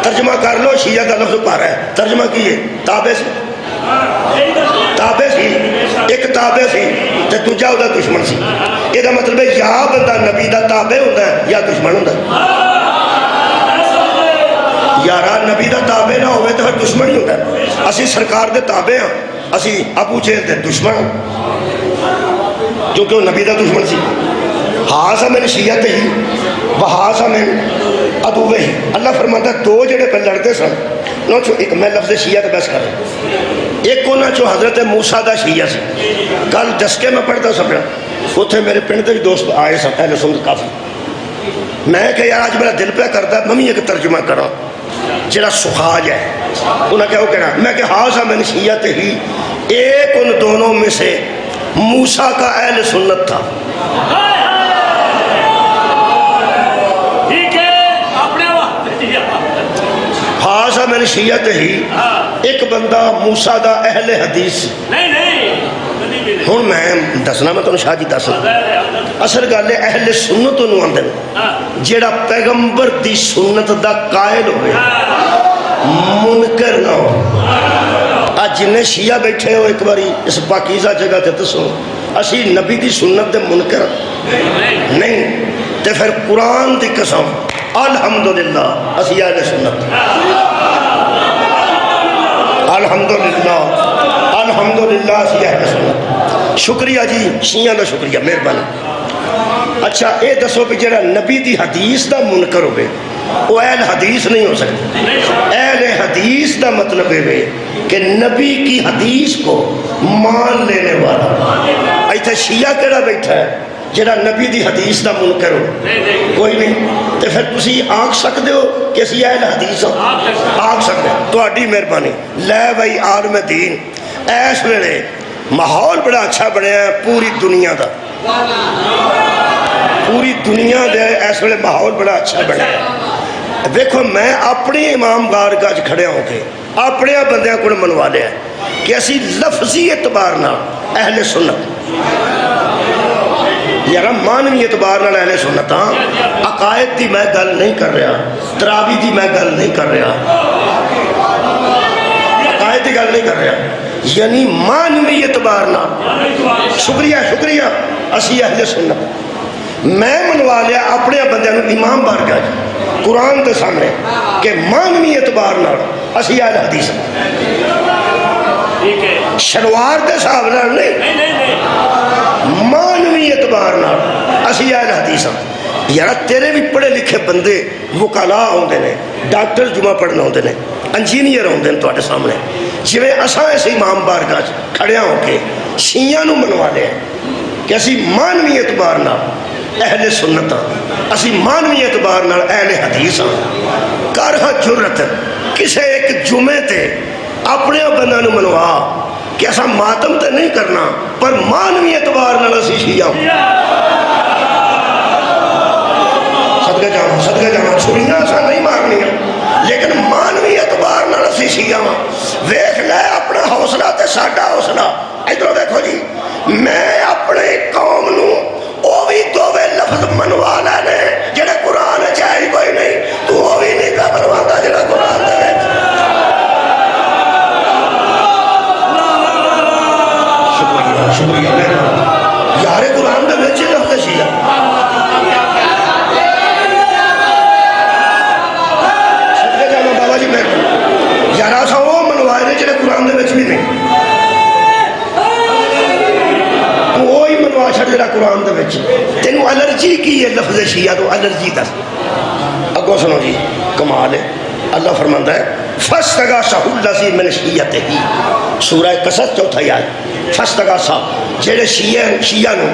ترجمہ کر لو شیعہ دا لفظ پا رہا ہے ترجمہ کیے تابع سی. تابع سی ایک تابع سی تے دوجا دا دشمن سی. یہ دا مطلب ہے یا بندہ نبی دا تابع ہوتا ہے یا دشمن ہوتا ہے. یارا نبی دا تابع نہ ہوئے تو پھر دشمن ہی ہوتا ہے. اسی سرکار دے تابع ہیں اسی ابو جہل دے دشمن کیونکہ وہ نبی دا دشمن سی. حاضر من شیعت ہی وحاضر من عدوے ہی. اللہ فرماتا ہے دو جڑے پہ لڑتے سن نو چو ایک میں لفظ شیعہ تے بس کر رہا ایک کونا چو حضرت موسیٰ دا شیعہ سی. کل دسکے میں پڑھتا سپنا اتھے میرے پنڈ دے دوست آئے سن اہل سنت کافی. میں کہ یار آج میرا دل پہ کرتا ہے ممی ایک ترجمہ کرا جڑا سکھا جائے. انہوں نے کہا وہ کہنا میں کہ حاضر من شیعت ہی ایک ان دونوں میں سے موسیٰ کا اہل سنت تھا. حاضر من شیعت ہی ایک بندہ موسیٰ دا اہل حدیث. ہوں میں دسنا میں تمہیں شاہ جی دس اصل گل ہے اہل سنت انہوں آندے جیڑا پیغمبر دی سنت دا قائل ہوئے منکر نہ ہو. آج جنہیں شیعہ بیٹھے ہو ایک باری اس پاکیزہ جگہ تے دسو اسی نبی دی سنت دے منکر نہیں تے پھر قرآن دی قسم الحمدللہ اسی اہل سنت. الحمدللہ الحمدللہ اسی اہل سنت. شکریہ جی شیعہ دا شکریہ مہربانی. اچھا اے دسو کہ جڑا نبی دی حدیث دا منکر ہوئے وہ اہل حدیث نہیں ہو سکتا. اہل حدیث دا مطلب ہے کہ نبی کی حدیث کو مان لینے والا. ایتھے شیعہ کیڑا بیٹھا ہے جڑا نبی دی حدیث دا منکر ہو کوئی نہیں. تو پھر تسی آنکھ سکتے ہو کہ اسی اہل حدیث ہو آنکھ سکتے ہو. تو اڈی مہربانی لے بھائی عالم دین ایس ویلے ماحول بڑا اچھا بنیا ہے پوری دنیا دا. پوری دنیا دے اس ویلے ماحول بڑا اچھا بنیا ہے. دیکھو میں اپنی امام بارگاہ کھڑے ہو کے اپنے بندیاں کو منوا لیا کہ اسی لفظی اعتبار نہ اہل سنت یار مانوی اعتبار نہ اہل سنت ہاں. عقائد دی میں گل نہیں کر رہا تراوی دی میں گل نہیں کر رہا عقائد دی گل نہیں کر رہا یعنی مانوی اعتبار نہ. شکریہ شکریہ اسی اہل سنت. میں منوا لیا اپنے بندے امام بارگاہ قرآن کے سامنے کہ مانوی اعتبار نہ اسی اہل حدیث. شلوار کے حساب نال نہیں، مانوی اعتبار نال اسی اہل حدیث ہاں۔ یار تیرے بھی پڑھے لکھے بندے وکلا آتے ہیں، ڈاکٹر جمعہ پڑھنا آتے ہیں، انجینئر آتے ہیں تے سامنے، جی اصا اس امام بارگاہ کھڑیا ہو کے شیعہ نو منوا لیا کہ اسی مانوی اعتبار نال اہل سنت ہاں، اسی مانوی اعتبار نال اہل حدیث ہاں۔ کر ہاں جرت کسے ایک جمعے تے اپنے بندہ نو منوا کہ ایسا ماتم تے نہیں کرنا پر مانوی اعتبار نال اسی شیعہ صدقہ جانا چھڑیاں ایسا نہیں مارنیاں لیکن مانوی اعتبار نال اسی شیعہ ویکھ لے اپنا حوصلہ تے ساڈا حوصلہ۔ ادھر دیکھو جی، میں اپنے قوم نو او بھی دووے لفظ منوا لینے جڑے قرآن چاہیے کوئی نہیں، تو وہ بھی نہیں پہ منواتا جڑا قرآن دے وچ۔ شکریہ یار قرآن دے وچ لفظ شیعہ یارا سا وہ منوائے نے جڑے قرآن دے وچ بھی نہیں، تو وہی منوا چھڑ جڑا قرآن دے وچ۔ تینوں الرجی کی ہے لفظ شیعہ تو الرجی دس۔ اگوں سنو جی کمال ہے، اللہ فرماندا ہے فاستغاثہ الذی من شیعتہ، سورہ قصص چوتھا آیت۔ فاستغاثہ جڑے شیعہ نو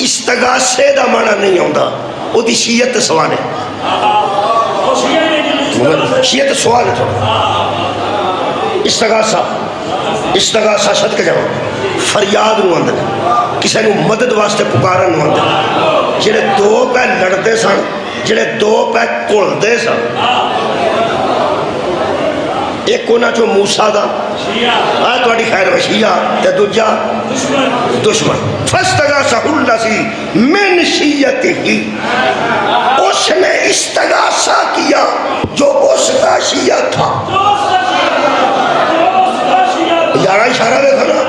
استغاثے دا معنی نہیں آوندا، او دی شیعت سوال ہے، شیعت سوال ہے تھوڑا۔ استغاثہ صدقہ جاؤ فریاد نو آندے کسے نو مدد واسطے پکارن نو آندے، جڑے دو پہ لڑتے سن، جڑے دو پہ کھلدے سن، ایک کونا چو موسیٰ دا آئے تواڈی خیر وشیعہ تے دوجا دشمن۔ فاستغاثہ الذی من شیعتہ، اس نے استغاثہ کیا جو اس کا شیعہ تھا۔ یارہ اشارہ دیکھو نا،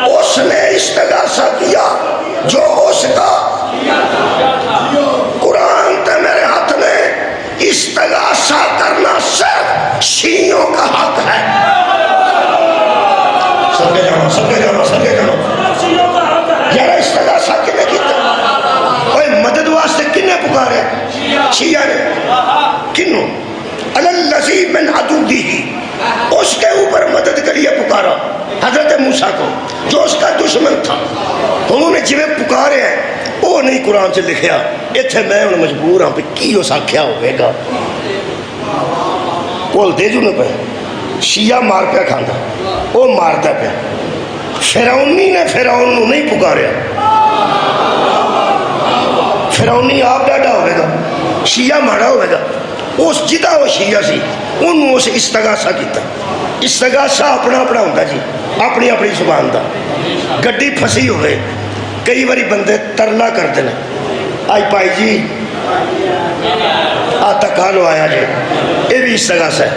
اس نے استغاثہ کیا جو اس کا۔ قرآن تے میرے ہاتھ میں استغاثہ کرنا صرف شیعوں کا حق ہے۔ سبکے جانا سبکے جانا سبکے جانا، یارہ استغاثہ کنے کیتا؟ اوہ مدد واسطے کنے پکارے؟ شیعہ نے۔ کنوں؟ الذی من عدوہ، اس کے اوپر مدد کے لیے پکارا حضرت موسیٰ کو جو اس کا دشمن تھا۔ انہوں نے جویں پکارے ہیں وہ نہیں قرآن سے لکھیا، اتھے میں انہوں مجبور ہاں پہ کی اس آکھیا ہوئے گا۔ کول دے جو نہ پہ شیعہ مار پہ کھاندہ، وہ مارتا پہ۔ فرعونی نے فرعون نو نہیں پکاریا، فرعونی آپ ڈاڈا ہوئے گا، شیعہ مارا ہوئے گا، اس جدہ وہ شیعہ سی انہوں سے استغاثہ کیتا۔ استغاثہ اپنا اپنا ہوتا جی، اپنی اپنی زبان دا۔ گڈی پھسی ہوئے کئی باری بندے ترلا کرتے ہیں، آئی پائی جی آتا کالو آیا جی، یہ بھی استغاثہ ہے۔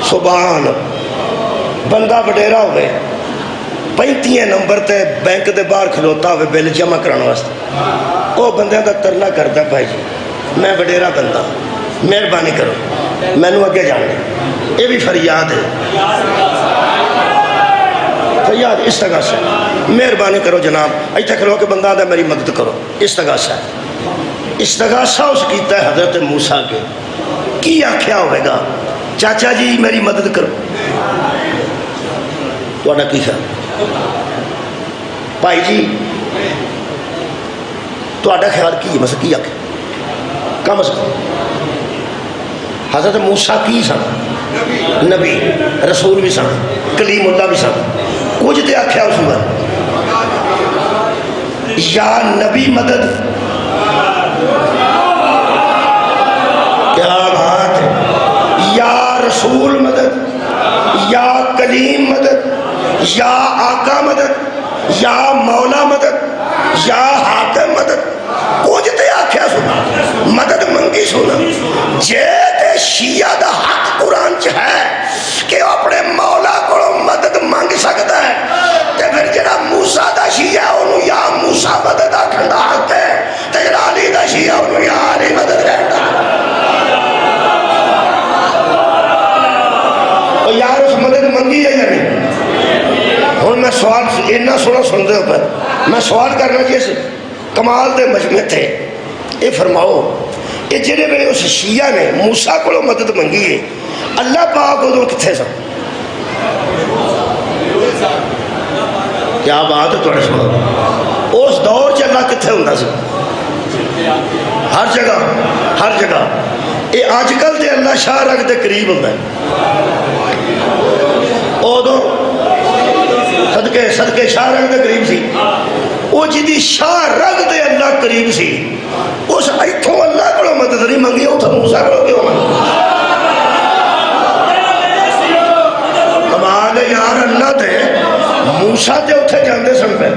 سبحان، بندہ وڈیرا ہوئے 35 نمبر تے بینک دے باہر کھلوتا ہوئے بل جمع کرانا واسطے، وہ بندے دا ترلا کرتا بھائی جی میں وڈیرا بندہ، مہربانی کرو میں نو اگے جانے۔ یہ بھی فریاد ہے، فریاد استغاثہ، مہربانی کرو جناب ایتھے کھلو کے بندہ دا میری مدد کرو، استغاثہ ہے۔ استغاثہ اس کیتا ہے حضرت موسیٰ کے، کی آکھیا ہوئے گا چاچا جی میری مدد کرو، تو اڈا کی خیال بھائی جی تو اڈا خیال کی مسئلہ کی آکھے کا مسئلہ؟ حضرت موسیٰ کی سن نبی رسول بھی سن کلیم اللہ بھی سن، کچھ تے آکھیا اس وقت یا نبی مدد، کیا بات ہے، یا رسول مدد، یا کلیم مدد، یا آقا مدد، یا مولا مدد، یا حاکم مدد، کچھ تے آکھیا سنا مدد منگی سنا۔ جے تے شیعہ دا حق قرآن چ ہے کہ اپنے مولا کو مدد مانگ سکتا ہے، تے پھر جڑا موسیٰ دا شیعہ انہوں یا موسیٰ مدد آکھن دا حق ہے، تے جڑا علی دا شیعہ انہوں یا علی مدد کہن دا۔ سنتے ہو پر میں سوال کرنا کہ اس کمال دے مجمع تھے یہ فرماؤ کہ جہے ویلے اس شیعہ نے موسیٰ کو مدد منگی ہے اللہ پاک ادھر کتنے سن؟ کیا بات ہے تھوڑے سنو اس دور چ اللہ کتنے ہوں سی؟ ہر جگہ ہر جگہ یہ اج کل تے اللہ شاہ رگ دے قریب ہوتا ہے ادو صدقے شاہ رگ دے قریب سی وہ جدی شاہ رگ دے اللہ قریب سی اس ایتھوں اللہ کو مدد نہیں منگی اتھوں موسیٰ کو کیوں منگی؟ کمال یار اللہ دے موسیٰ تے اتھے جاندے سن پہ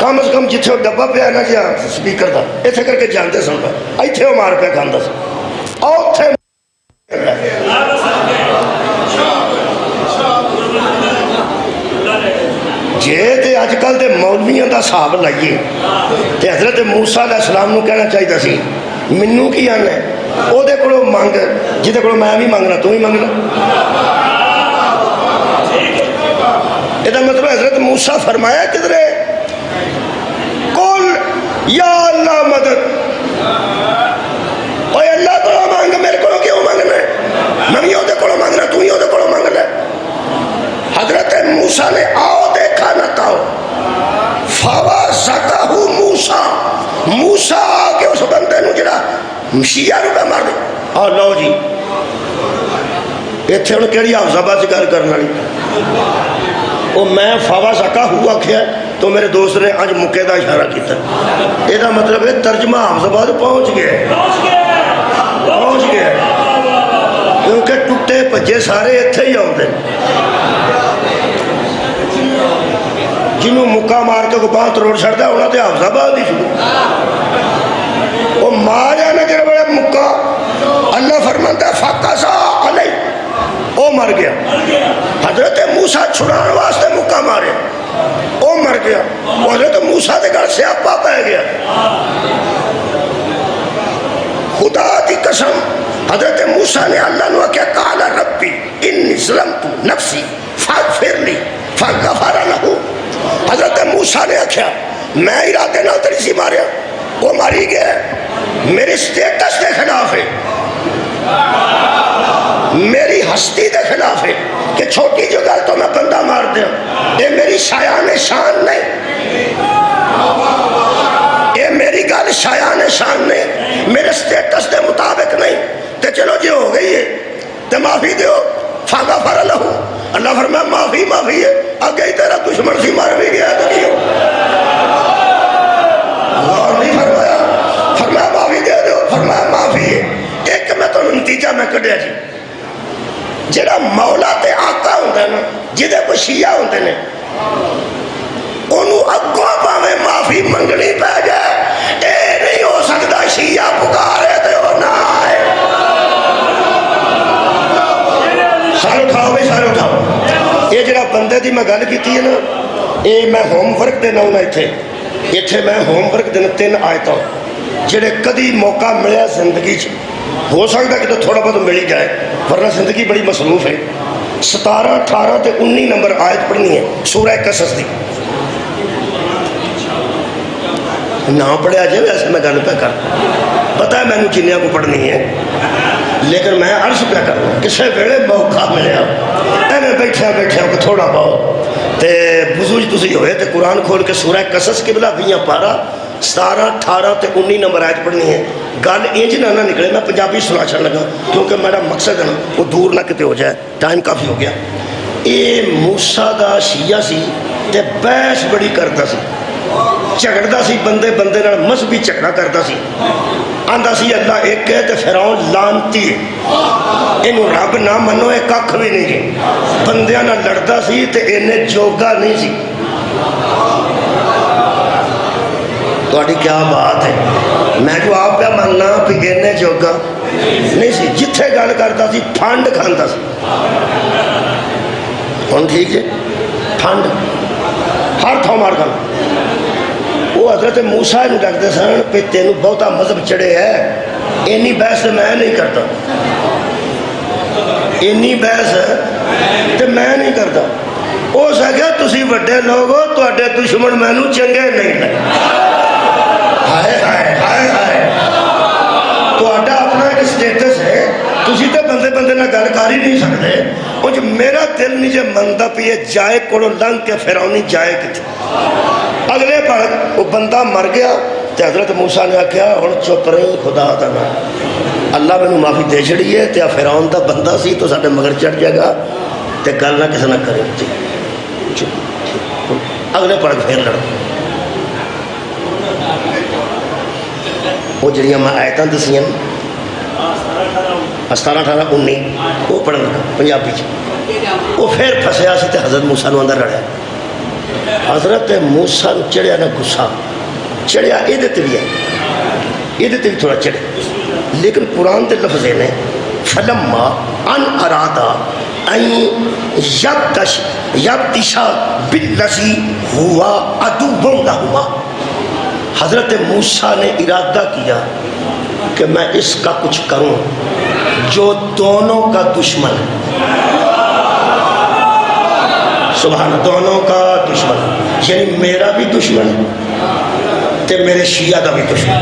کم از کم جتھے ڈبا پہ آنا جہاں سپیکر دا ایتھے کر کے جاندے سن پہ ایتھے وہ مار پہ کھاندہ سن اوتھے جے تے آج کل دے مولویوں دا صحاب لائیے تے حضرت موسیٰ علیہ السلام نو کہنا چاہیے سی منو کی آنا ہے او دے کڑو مانگ جدے کڑو میں بھی مانگنا تو ہی مانگنا یہ مطلب حضرت موسیٰ فرمایا کدھرے قل یا اللہ مدد اوہ اللہ کو مانگ میرے کو کیوں مانگنا ہے میں بھی دے کو مانگنا تو ہی دے کو مانگنا ہے حضرت موسیٰ نے آؤ دیکھا نہ تاؤ فَوَاسَقَهُ موسیٰ موسیٰ آگے اس بندے نو جڑا شیعہ رو پہ مار دے اور لو جی یہ تھے انہوں کیڑی حافظہ بات ذکر کرنا نہیں وہ میں فَوَاسَقَهُ ہوا کیا تو میرے دوست نے آج مقیدہ اشارہ کیتا یہ دا مطلب ہے ترجمہ حافظہ بات پہنچ گیا کیونکہ ٹوٹے پجے سارے اتھے ہی آؤں دے جنہوں مکہ مار کے کو بہت روڑ چھڑتا ہے انہوں نے حافظہ بات ہی شروع وہ ماریا نہ جڑے بڑے مکہ اللہ فرمانتا ہے فَقَسَا عَلَيْهِ وہ مر گیا حضرت موسیٰ چھڑان واسطے مکہ مارے وہ مر گیا حضرت موسیٰ دے گھر سے اپا پہ گیا خدا دی قسم حضرت موسیٰ نے اللہ نے کیا قال ربی انی ظلمت نفسی فاغفر لی فغفر لہ حضرت موسیٰ نے کیا میں ارادے نہ تری سی ماریا وہ ماری گیا میری سٹیٹس دے خلاف ہے میری ہستی دے خلاف ہے کہ چھوٹی جو گل تو میں بندہ مار دیا یہ میری شایان شان نہیں یہ میری گل شایان شان نہیں میرے سٹیٹس دے مطابق نہیں تے چلو جی ہو گئی ہے تے معافی دیو فغفر لہ اللہ فرمایا معافی ہے آگے ہی تیرا دشمن سی مار بھی گیا تو کیوں غور نہیں فرمایا معافی دے دو فرمایا معافی ہے ایک میں تو نتیجہ میں کڑیا جی جڑا مولا تے آقا ہوندے نا جدے کو شیعہ ہوندے نے انہوں اگوں پاویں معافی منگنی پہ جائے اے نہیں ہو سکتا شیعہ پکارے تے ہو نہ آئے سارے اٹھاؤ بھائی سارے اٹھاؤ یہ جڑا بندے دی میں گل کیتی ہے نا یہ میں ہوم ورک دینا ہونا اتھے میں ہوم ورک دینا 3 آیتوں جڑے کدی موقع ملیا زندگی چ ہو سکتا کہ تو تھوڑا بہت ملی جائے ورنہ زندگی بڑی مصروف ہے 17 18 تے 19 نمبر آیت پڑھنی ہے سورہ قصص دی نہ پڑھیا جائے ویسے میں گل پہ کر پتہ ہے میں نے جنیا کو پڑھنی ہے لیکن میں عرض پہ کروں کسے ویلے موقع ملیا ایویں بیٹھے کو تھوڑا بہت تے بزرگ تسی ہوئے تے قرآن کھول کے سورہ قصص قبلہ 20 پارا 17 18 تے 19 نمبر آیت پڑھنی ہے گل انج نہ نکلے میں پنجابی سنا چھڑ لگا کیونکہ میرا مقصد ہے نا وہ دور نہ کتے ہو جائے ٹائم کافی ہو گیا یہ موسیٰ دا شیعہ سی تے بحث بڑی کرتا سی جھگڑتا سی بندے نال مذہبی جھگڑا کرتا سی آندا سی اللہ ایک ہے تے فرعون لانتی ہے انہوں رب نہ منو ایک ککھ بھی نہیں جی بندیاں نہ لڑتا سی تے انہیں جوگا نہیں سی تھوڑی کیا بات ہے میں جو آپ پہ ماننا کہ انہیں جوگا نہیں سی جتھے گل کرتا سی پھانڈ کھانتا سی کون ٹھیک ہے پھانڈ ہر تھو مار کھانا وہ حضرت موسیٰ نے لگتے سن پہ تینوں بہتا مذہب چڑھے ہے اینی بحث میں نہیں کرتا اینی بحث تو میں نہیں کرتا ہو سکے تسی وڈے لوگ ہو تواڈے دشمن مینوں چنگے نہیں لگے. ہائے ہائے ہائے ہائے تواڈا اپنا ایک سٹیٹس ہے تسی تے بندے بندے نہ گل کر ہی نہیں سکتے. وہ جو میرا دل نہیں جے منتا پی جائے کوڑوں لنگ کے فرعونی جائے کتنے. اگلے پڑھ وہ بندہ مر گیا تے حضرت موسیٰ نے آکھیا ہن چپ رہی خدا دا نام اللہ مینوں معافی دے چھڑی ہے تے فرعون دا بندہ سی تو ساڈے مگر چڑھ جائے گا تے گل نہ کسی نہ کرے. اگلے پڑھ پھر لڑ وہ جڑیاں میں آیتاں دسیاں 17 18 19 وہ پڑھن لگا پنجابی وہ پھر پھسیا سی تے حضرت موسیٰ نو اندر لڑیا. حضرت موسیٰ نو چڑھیا نہ غصہ چڑھیا یہ بھی ہے یہ بھی تھوڑا چڑھے لیکن قرآن دے لفظ نے فلما ان ارادا این یبتشا بالذی ہوا عدو لہما. حضرت موسیٰ نے ارادہ کیا کہ میں اس کا کچھ کروں جو دونوں کا دشمن ہے. سبحان دونوں کا دشمن یعنی میرا بھی دشمن ہے تے میرے شیعہ دا بھی دشمن.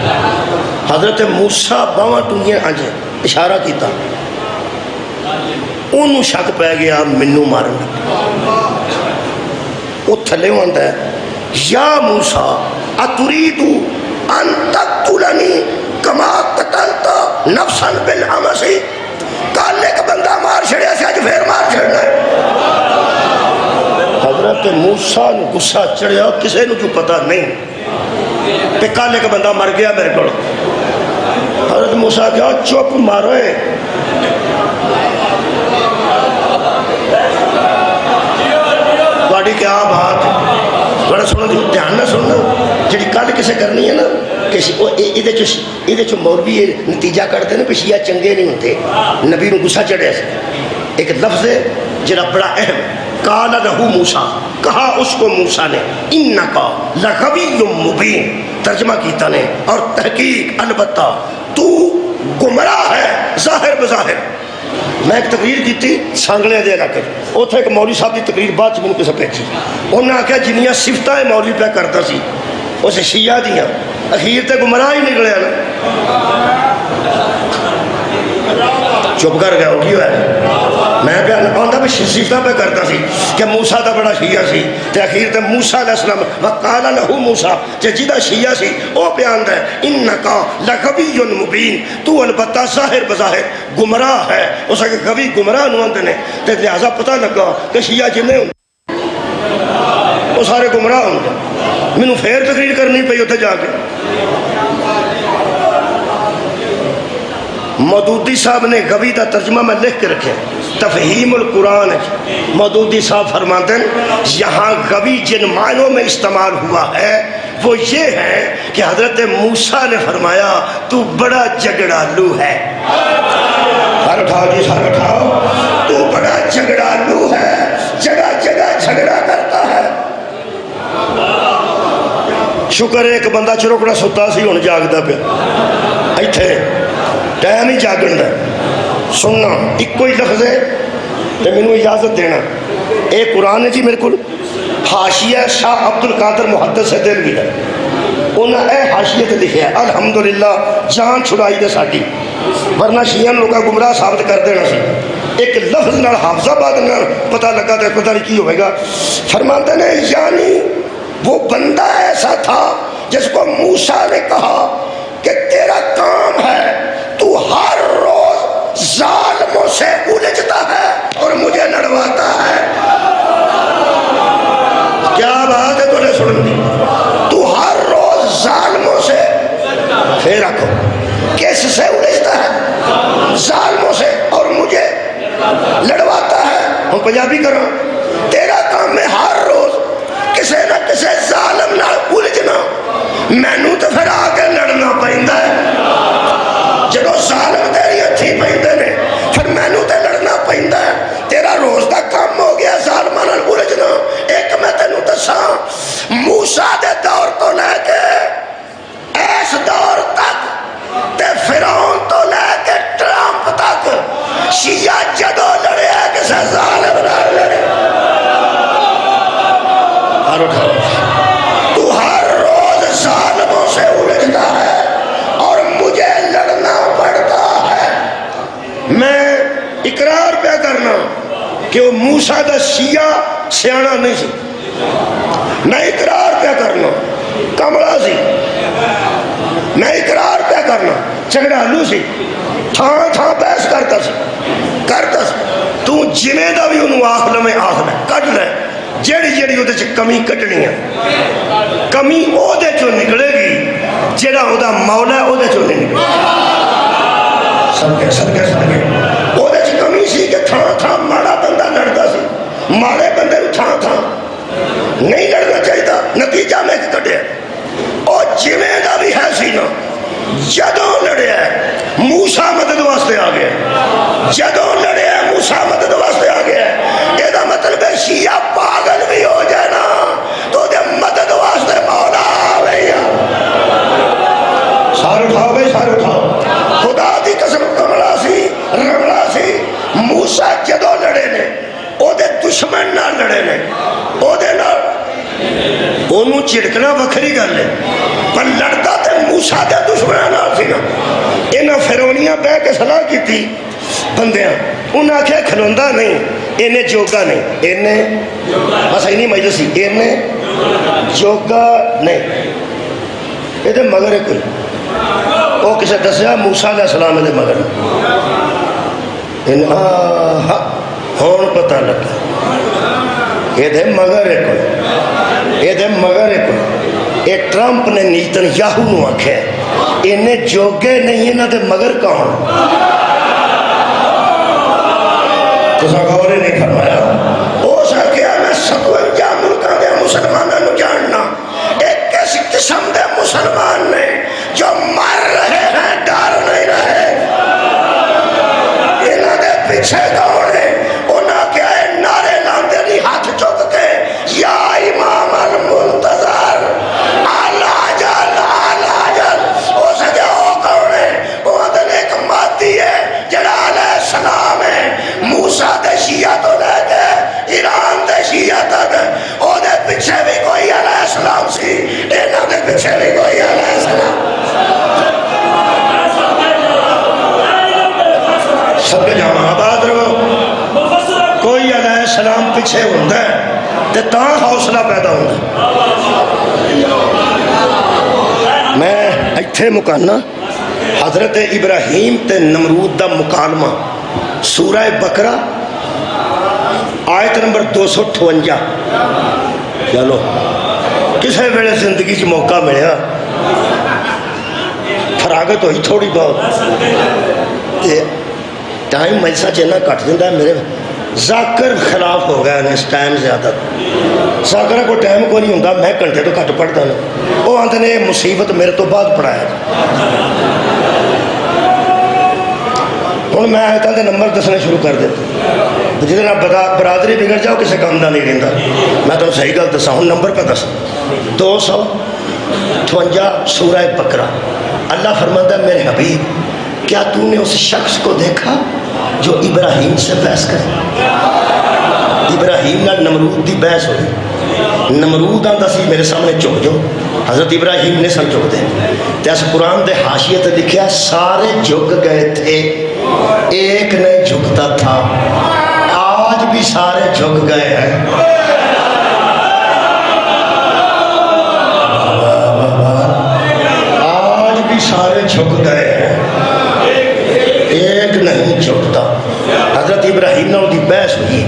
حضرت موسیٰ باواں ٹنگیاں آجے اشارہ کیتا انہوں شک پہ گیا منو مارن. وہ تھلے ہوندہ ہے یا موسیٰ اتریدو ان تقتلنی کما قتلتا نفسا بالامسی. کالے کا بندہ مار چھڑیا سے آج پھر مار چھڑنا ہے. حضرت موسیٰ نے غصہ چڑھیا کسے نو جو پتہ نہیں کہ کالے کا بندہ مر گیا میرے کو. حضرت موسیٰ کہا چپ ماروئے کیا بات بڑا سننا دھیان نہ سننا جڑی کل کسے کرنی ہے نا کہ مولوی نتیجہ کرتے ہیں کہ شیعہ چنگے نہیں ہوتے. نبی نو غصہ چڑھے سے ایک لفظ ہے جڑا بڑا اہم قال لہو موسیٰ کہا اس کو موسیٰ نے انکا لغوی مبین ترجمہ کیتا نے اور تحقیق البتہ تو گمراہ ہے ظاہر بظاہر. میں ایک تقریر کی تھی سانگلے دے علاقے اتنے ایک مولوی صاحب کی تقریر بعد میں کسی بھیجی انہوں نے آخیا جنیاں صفتیں مولوی پہ کرتا سی اس شیعہ دیاں اخیر تے گمراہ ہی نکلیا نا. چپ کر گیا وہ کی ہوا ہے میں پہ آندا بھی صفتیں پہ کرتا سی کہ موسیٰ دا بڑا شیعہ سی تے اخیر تے موسیٰ علیہ السلام وقال لہو موسیٰ کہ جدہ شیعہ سی وہ پہ آندا ہے انکا لغوی مبین تو البتہ ظاہر بظاہر گمراہ ہے. اس کے غوی گمراہ نو آندے نے تے لہذا پتہ لگا کہ شیعہ جنہیں ہوں وہ سارے گمراہ ہوں گے. میں نے پھر تقریر کرنی پئی اتنے جا کے. مودودی صاحب نے غوی دا ترجمہ میں لکھ کے رکھے تفہیم القرآن ہے. مودودی صاحب فرماتے ہیں یہاں غوی جن معنوں میں استعمال ہوا ہے وہ یہ ہے کہ حضرت موسیٰ نے فرمایا تو بڑا جھگڑالو ہے. سر اٹھاؤ جی سر اٹھاؤ. تو بڑا جھگڑالو ہے جگہ جگہ جھگڑا کرتا ہے. شکر ہے ایک بندہ چروکڑا ستا سی ہن جاگدا پیا ایتھے ٹائم ہی جاگن دا سننا ایک کوئی لفظ ہے تو میں نے اجازت دینا. اے قرآن ہے جی میرے کو حاشیہ شاہ عبد القادر محدث دہلوی ہے انہاں اے حاشیہ تے لکھیا ہے الحمدللہ جان چھڑائی دے ساڈی ورنہ شیعہ لوگاں گمراہ ثابت کر دینا سی. ایک لفظ نال حافظ آباد نال پتہ لگا تو پتہ نہیں کی ہوئے گا. فرماتے ہیں یعنی وہ بندہ ایسا تھا جس کو موسیٰ نے کہا کہ تیرا کام ہے تو ہر روز ظالموں سے الجھتا ہے اور مجھے لڑواتا ہے. کیا بات ہے تو نے سن دی. تو ہر روز ظالموں سے پھر رکھو کس سے الجھتا ہے ظالموں سے اور مجھے لڑواتا ہے. ہم پنجابی کرو تیرا کام ہے ہر روز کسے نہ کسے ظالم نہ الجھنا. مینوں تو پھر آ کے لڑنا پیندا ہے جدو ظالم تیری ہتھی پیندے نے پھر مینوں تے لڑنا پیندا ہے. تیرا روز دا کام ہو گیا ظالماں نال الجھنا. ایک میں تینوں دساں موسیٰ دے دور تو لے کے اس دور تک تے فرعون تو لے کے ٹرمپ تک شیعہ جدو لڑیا کسے ظالم نال لڑے اقرار پہ کرنا کہ وہ موسیٰ دا شیعہ سیانا نہیں سی، میں اقرار پہ کرنا کملا سی، میں اقرار پہ کرنا جھگڑالو سی، تھان تھان بحث کرتا سی تو جویں دا بھی انہوں آخ لے کٹ لے جیڑی جیڑی وہ کمی کٹنی ہے، کمی وہ چو نکلے گی جیڑا وہ مولا ہے وہ چو نہیں نکلے سب کے وہ کمی سی کہ تھان تھان ماڑا بندہ لڑتا سی، ماڑے بندے تھان تھان نہیں لڑنا چاہیے، نتیجہ میں کٹیا اور جویں دا بھی ہے سی نا جدوں لڑیا موسیٰ مدد واسطے آ گیا، جدوں لڑیا موسیٰ مدد واسطے آ گیا، یہ مطلب ہے شیعہ پاگل بھی ہو جائے نا تو دے مدد واسطے مولا آوے۔ سار اٹھاؤ بھائی سار اٹھاؤ، خدا دی قسم کملا سی رملا سی، موسیٰ جدوں لڑے نے او دے دشمن نہ لڑے نے، او دے نہ انہوں چڑکنا وکھری گل ہے، پر لڑتا تے موسیٰ دے دشمنہ نہ سی نا۔ انہاں فیرونیاں بے کے صلاح کی تھی بندیاں، انہاں آکھے کھلوندہ نہیں، انہیں جوگا نہیں، انہیں بس انہیں مجلسی انہیں جوگا نہیں، یہ دے مگر ہے کوئی وہ کسے دسیا موسیٰ علیہ السلام دے مگر انہاں ہون پتہ لگا یہ دے مگر ہے کوئی، یہ دے مگر ہے کوئی، یہ ٹرمپ نے نیتن یاہو نو آکھے انہیں جوگے نہیں انہاں دے مگر کون، تو ساگورے نہیں فرمایا او سا کیا میں سکون جا ملکہ دے مسلمانہ نو جاننا ایک کس قسم دے مسلمان نے جو مر رہے ہیں ڈار نہیں رہے، انہاں دے پیچھے کون ہے، انہاں کیا ہے نعرے لاندے نہیں ہاتھ چک کے یا امام المنتظر آلاجل او سکے او کون ہے، وہ دن ایک مادی ہے جڑا علیہ السلام ہے، موسیٰ دے شیعہ تو لے کے ایران دے شیعہ تک، او دے پیچھے بھی کوئی علیہ السلام سی، انہاں دے پیچھے بھی کوئی علیہ السلام، سب کے جامعہ آباد رہو، کوئی علیہ السلام پیچھے ہوندہ ہے تے تاں حوصلہ پیدا ہوندہ ہے۔ میں ایتھے مکانہ حضرت ابراہیم تے نمرود دا مکالمہ سورہ بقرہ آیت نمبر 258، چلو کسے ویلے زندگی کی موقع ملیا فراغت ہوئی تھوڑی بہت، ٹائم مجلسہ چینا کٹ دیندہ ہے، میرے ذاکر خلاف ہو گیا اس ٹائم زیادہ، ذاکرہ کو ٹائم کو نہیں ہوندہ، میں گھنٹے تو کٹ پڑھتا نہیں، وہ آندھے نے مصیبت میرے تو بعد پڑھایا، اور میں آیتاں دے نمبر دسنے شروع کر دیتا، جدھر آپ برادری بگڑ جاؤ کسے کام دا نہیں رہندا، میں تو صحیح گل دسا ہوں نمبر پہ دس 258 سورہ بقرہ، اللہ فرماتا ہے میرے حبیب کیا تو نے اس شخص کو دیکھا جو ابراہیم سے بحث کرے، ابراہیم نال نمرود دی بحث ہوئی، نمرود آندہ سی میرے سامنے چک جو، حضرت ابراہیم نے سر چک دے، جیسے قرآن دے حاشیت لکھیا سارے جھک گئے تھے ایک نہیں جھکتا تھا، آج بھی سارے جھک گئے ہیں، آج بھی سارے جھک گئے ہیں، ایک نہیں جھکتا۔ حضرت ابراہیم نے دی بحث ہوئی،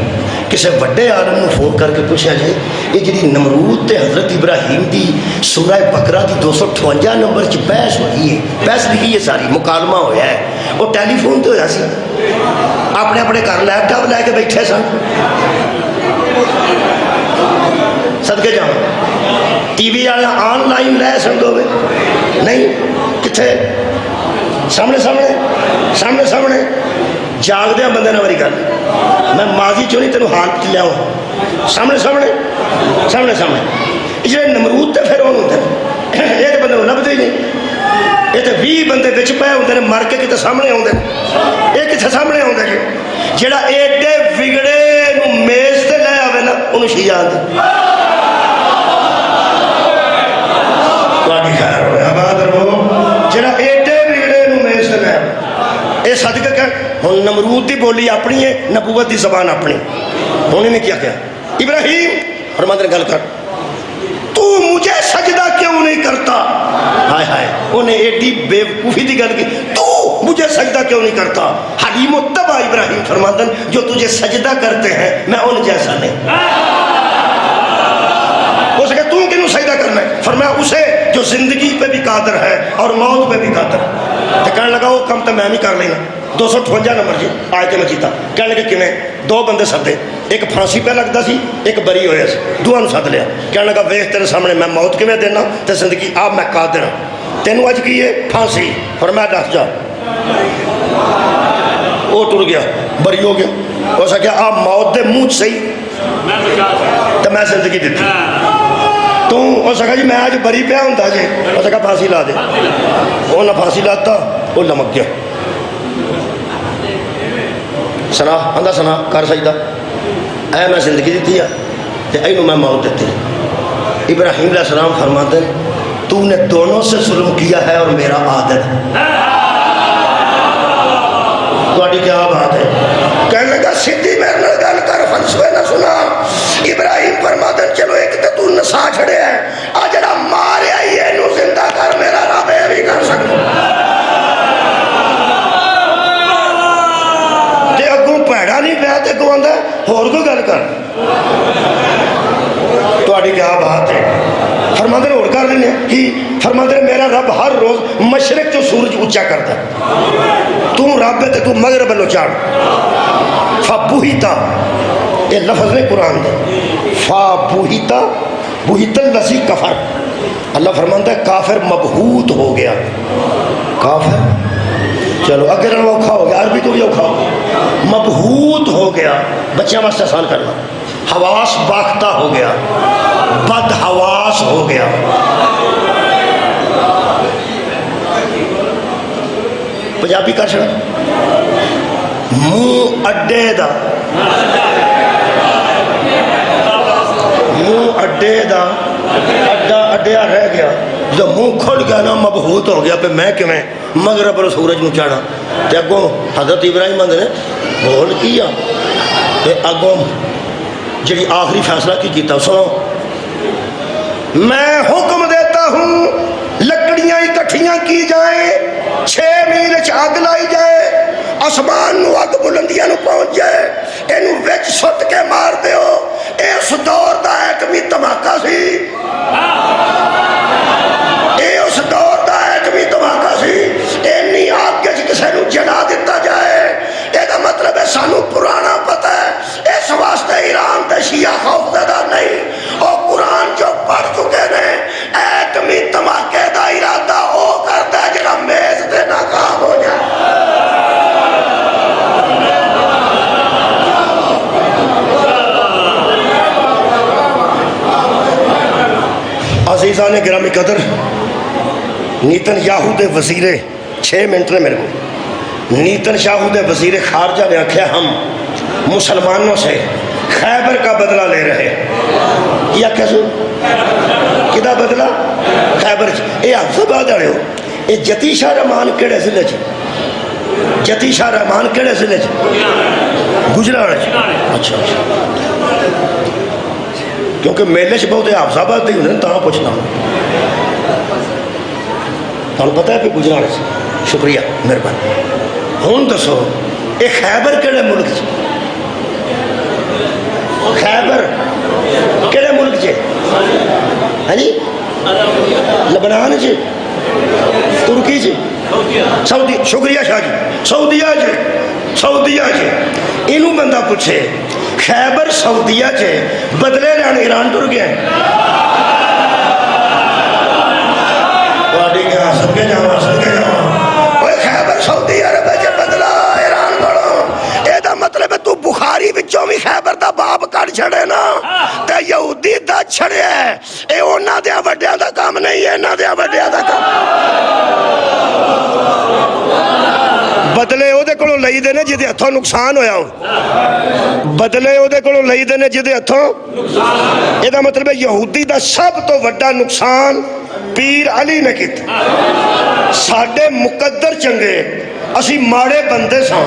کسے وڈے عالم نے فون کر کے پوچھا جائے یہ جی نمرود تے حضرت ابراہیم دی سورہ بقرہ دی 258 نمبر چ بحث ہوئی ہے، بحث لکھی ہے ساری، مکالمہ ہویا ہے، وہ ٹیلی فون تے ہویا سی، اپنے اپنے گھر لیپ ٹاپ لے کے بیٹھے سن، صدقے جاؤں ٹی وی والے آن لائن لے سکتے ہوئے نہیں، کتنے سامنے سامنے سامنے جاگ دیا بندے نے میری گل، میں ماضی چو نہیں تینوں حال لیا ہوں، سامنے یہ نمرود تے پھر ہوتے ہیں، یہ تو بندے لبتے ہی نہیں، یہ تو 20 بندے بچ پے ہوتے ہیں مر کے کتنے سامنے آتے ہیں، یہ کتنے سامنے آتے ہیں جہاں ایڈے وگڑے نو میز تے لے آوے نا انہوں شیعہ آتے، خیر ہوئے آباد رہو، جہاں ایڈے وگڑے نو میز تے لے آوے، یہ صدقہ کہ ہوں نمرود کی بولی اپنی ہے، نبوت کی زبان اپنی. ہوں انہیں کیا ابراہیم فرماتے ہیں گل کر، تو مجھے سجدہ کیوں نہیں کرتا؟ ہائے ہائے، انہیں ایڈی بے وقوفی کی گل کی، تو مجھے سجدہ کیوں نہیں کرتا؟ حلیم الطبع ابراہیم فرماتے ہیں جو تجھے سجدہ کرتے ہیں میں ان جیسا نہیں. ہو سکے تم کنوں سجدہ کرنا ہے؟ فرمایا اسے جو زندگی پہ بھی قادر ہے اور موت پہ بھی قادر ہے. تو کہنے لگا وہ کم تو میں بھی کر لینا. 258 نمبر جی آیت مجیدہ. کہنے لگے کیویں؟ دو بندے سدے، ایک پھانسی پہ لگتا سی، ایک بری ہویا سی، دونوں سد لیا. کہنے لگا ویخ تیرے سامنے میں موت کیویں دینا تے زندگی آپ میں قادر ہوں. تینوں اج کی ہے پھانسی، فرمایا ڈس جا. وہ ٹر گیا، بری ہو گیا. ہو سکیا آپ موت دے منہ صحیح تو میں زندگی دیتی. تو ہو سکا جی میں آج بری پیا ہوں جی، ہو سکا پھانسی لا دے. وہ نہ پھانسی لاتا، وہ لمک گیا. سنا آندا سنا کر سجدہ، اے میں زندگی دیتی ہے تے اینو میں موت دیتی. ابراہیم علیہ السلام فرماتے ہیں تو نے دونوں سے ظلم کیا ہے اور میرا عادل ہے. تھوڑی کیا بات ہے؟ کہنے لگا سیدھی میرے نال گل کر، فلسفے نہ سنا. ابراہیم فرماتے ہیں چلو ایک تے تو نسا چھڑے ہے، آ جڑا ماریا ہی اینو زندہ کر، میرا رب یہ بھی کر سکتا. تے اگوں پیڑا نہیں پیا تے اگوں آندا ہور کوئی گل کر. تھوڑی کیا بات ہے؟ فرماتے ہیں اور کر لینے کی. فرماتے ہیں میرا رب ہر روز مشرق جو سورج اونچا کرتا ہے، تو رب ہے تو مغرب لو چاڑ. فبوہیتا، یہ لفظ نہیں قرآن دے. فبوہیتا بوہیتا لذی کفر. اللہ فرماتا ہے کافر مبہوت ہو گیا. کافر چلو اگر اوکھا ہو گیا، عربی تو بھی اوکھا ہو گیا. مبہوت ہو گیا، بچیاں واسطے آسان کرنا. حواس باختہ ہو گیا، بد حواس ہو گیا. پنجابی کر چھڑا منہ اڈے دا، منہ اڈے دا، اڈا اڈیا رہ گیا. جب منہ کھل گیا نا مبہوت ہو گیا پہ میں کیویں مغرب اور سورج نو چاڑا. تے اگوں حضرت ابراہیم آندے نے بول کیا تے اگوں جڑی آخری فیصلہ کی کیتا سنو. میں حکم دیتا ہوں لکڑیاں اکٹھیاں کی جائیں، 6 میل آگ لائی جائے، آسمان نو اگ بلندیاں نو پہنچ جائے، اینو وچ سٹ کے مار دیو. اس دور دا ایٹمی دھماکہ سی، اے اس دور دا ایٹمی دھماکہ سی. اینی آگ کے کسے نو جلا دیتا جائے، اے دا مطلب ہے سانو پرانا پتہ ہے. اس واسطے ایران تے شیعہ خوف زدہ نہیں، اور قرآن جو پڑھ چکے نے ایٹمی دھماکے دا ارادہ ہو کرتا ہے جڑا میز تے ناکام ہو جائے. عزیزان گرامی قدر، نیتن یاہو دے وزیر 6 منٹ نے میرے کو، نیتن یاہو دے وزیر خارجہ نے آکھیا ہم مسلمانوں سے خیبر کا بدلہ لے رہے. یا کیسے کدا بدلہ؟ خیبر. اے آپ سب آدھا رہے ہو اے جتی شاہ رحمان کیڑے ضلع چ؟ جتی شاہ رحمان کیڑے ضلع چ؟ گجرات چ. اچھا اچھا، کیونکہ میلے چ بہت حافظ آباد دے ہونے تاں پوچھنا تمہیں پتہ ہے کہ گجرات چ. شکریہ مہربانی. ہوں دسو اے خیبر کیڑے ملک چ؟ خیبر کیڑے ملک چ؟ ہاں جی لبنان چ، ترکی چ، سعودی. شکریہ شاہ جی. سعودیہ چ، سعودیہ چ. اینو بندہ پوچھے خیبر سعودیہ چ بدلے لین ایران ٹر گیا. سد کے جاواں سد کے جاواں. اوے خیبر سعودی عرب چ بدلا ایران کولوں. اے دا مطلب ہے تو بخاری وچوں بھی خیبر دا باب کڈ چھڑے نا تے یہودی دا چھڑیا ہے. اے انہاں دے وڈیاں دا کام نہیں، انہاں دے وڈیاں دا کام. بدلے او دے کولوں لئی دے نے جدے ہتھوں نقصان ہویا ہو. بدلے او دے کولوں لئی دے نے جدے ہتھوں. اے دا مطلب ہے یہودی دا سب تو وڈا نقصان پیر علی نے کیتا. ساڈے مقدر چنگے، اسی ماڑے بندے ساں،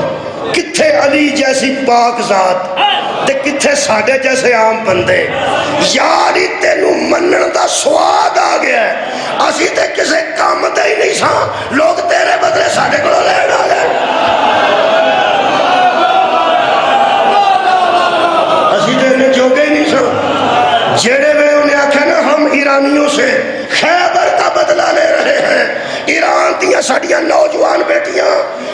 کتھے علی جیسی پاک ذات تے کتھے ساڑھے جیسے عام بندے. یاری تینو منن دا سواد آ گیا ہے. اسی تے کسے کام دے ہی نہیں سا, لوگ تیرے بدلے ساڑھے کو لین آ گئے. اسی تے انہیں جوگے ہی نہیں سا. جیڑے میں انہیں آکھا نا ہم ایرانیوں سے خیبر کا بدلہ لے رہے ہیں. ایران دیا ساڑیاں نوجوان بیٹیاں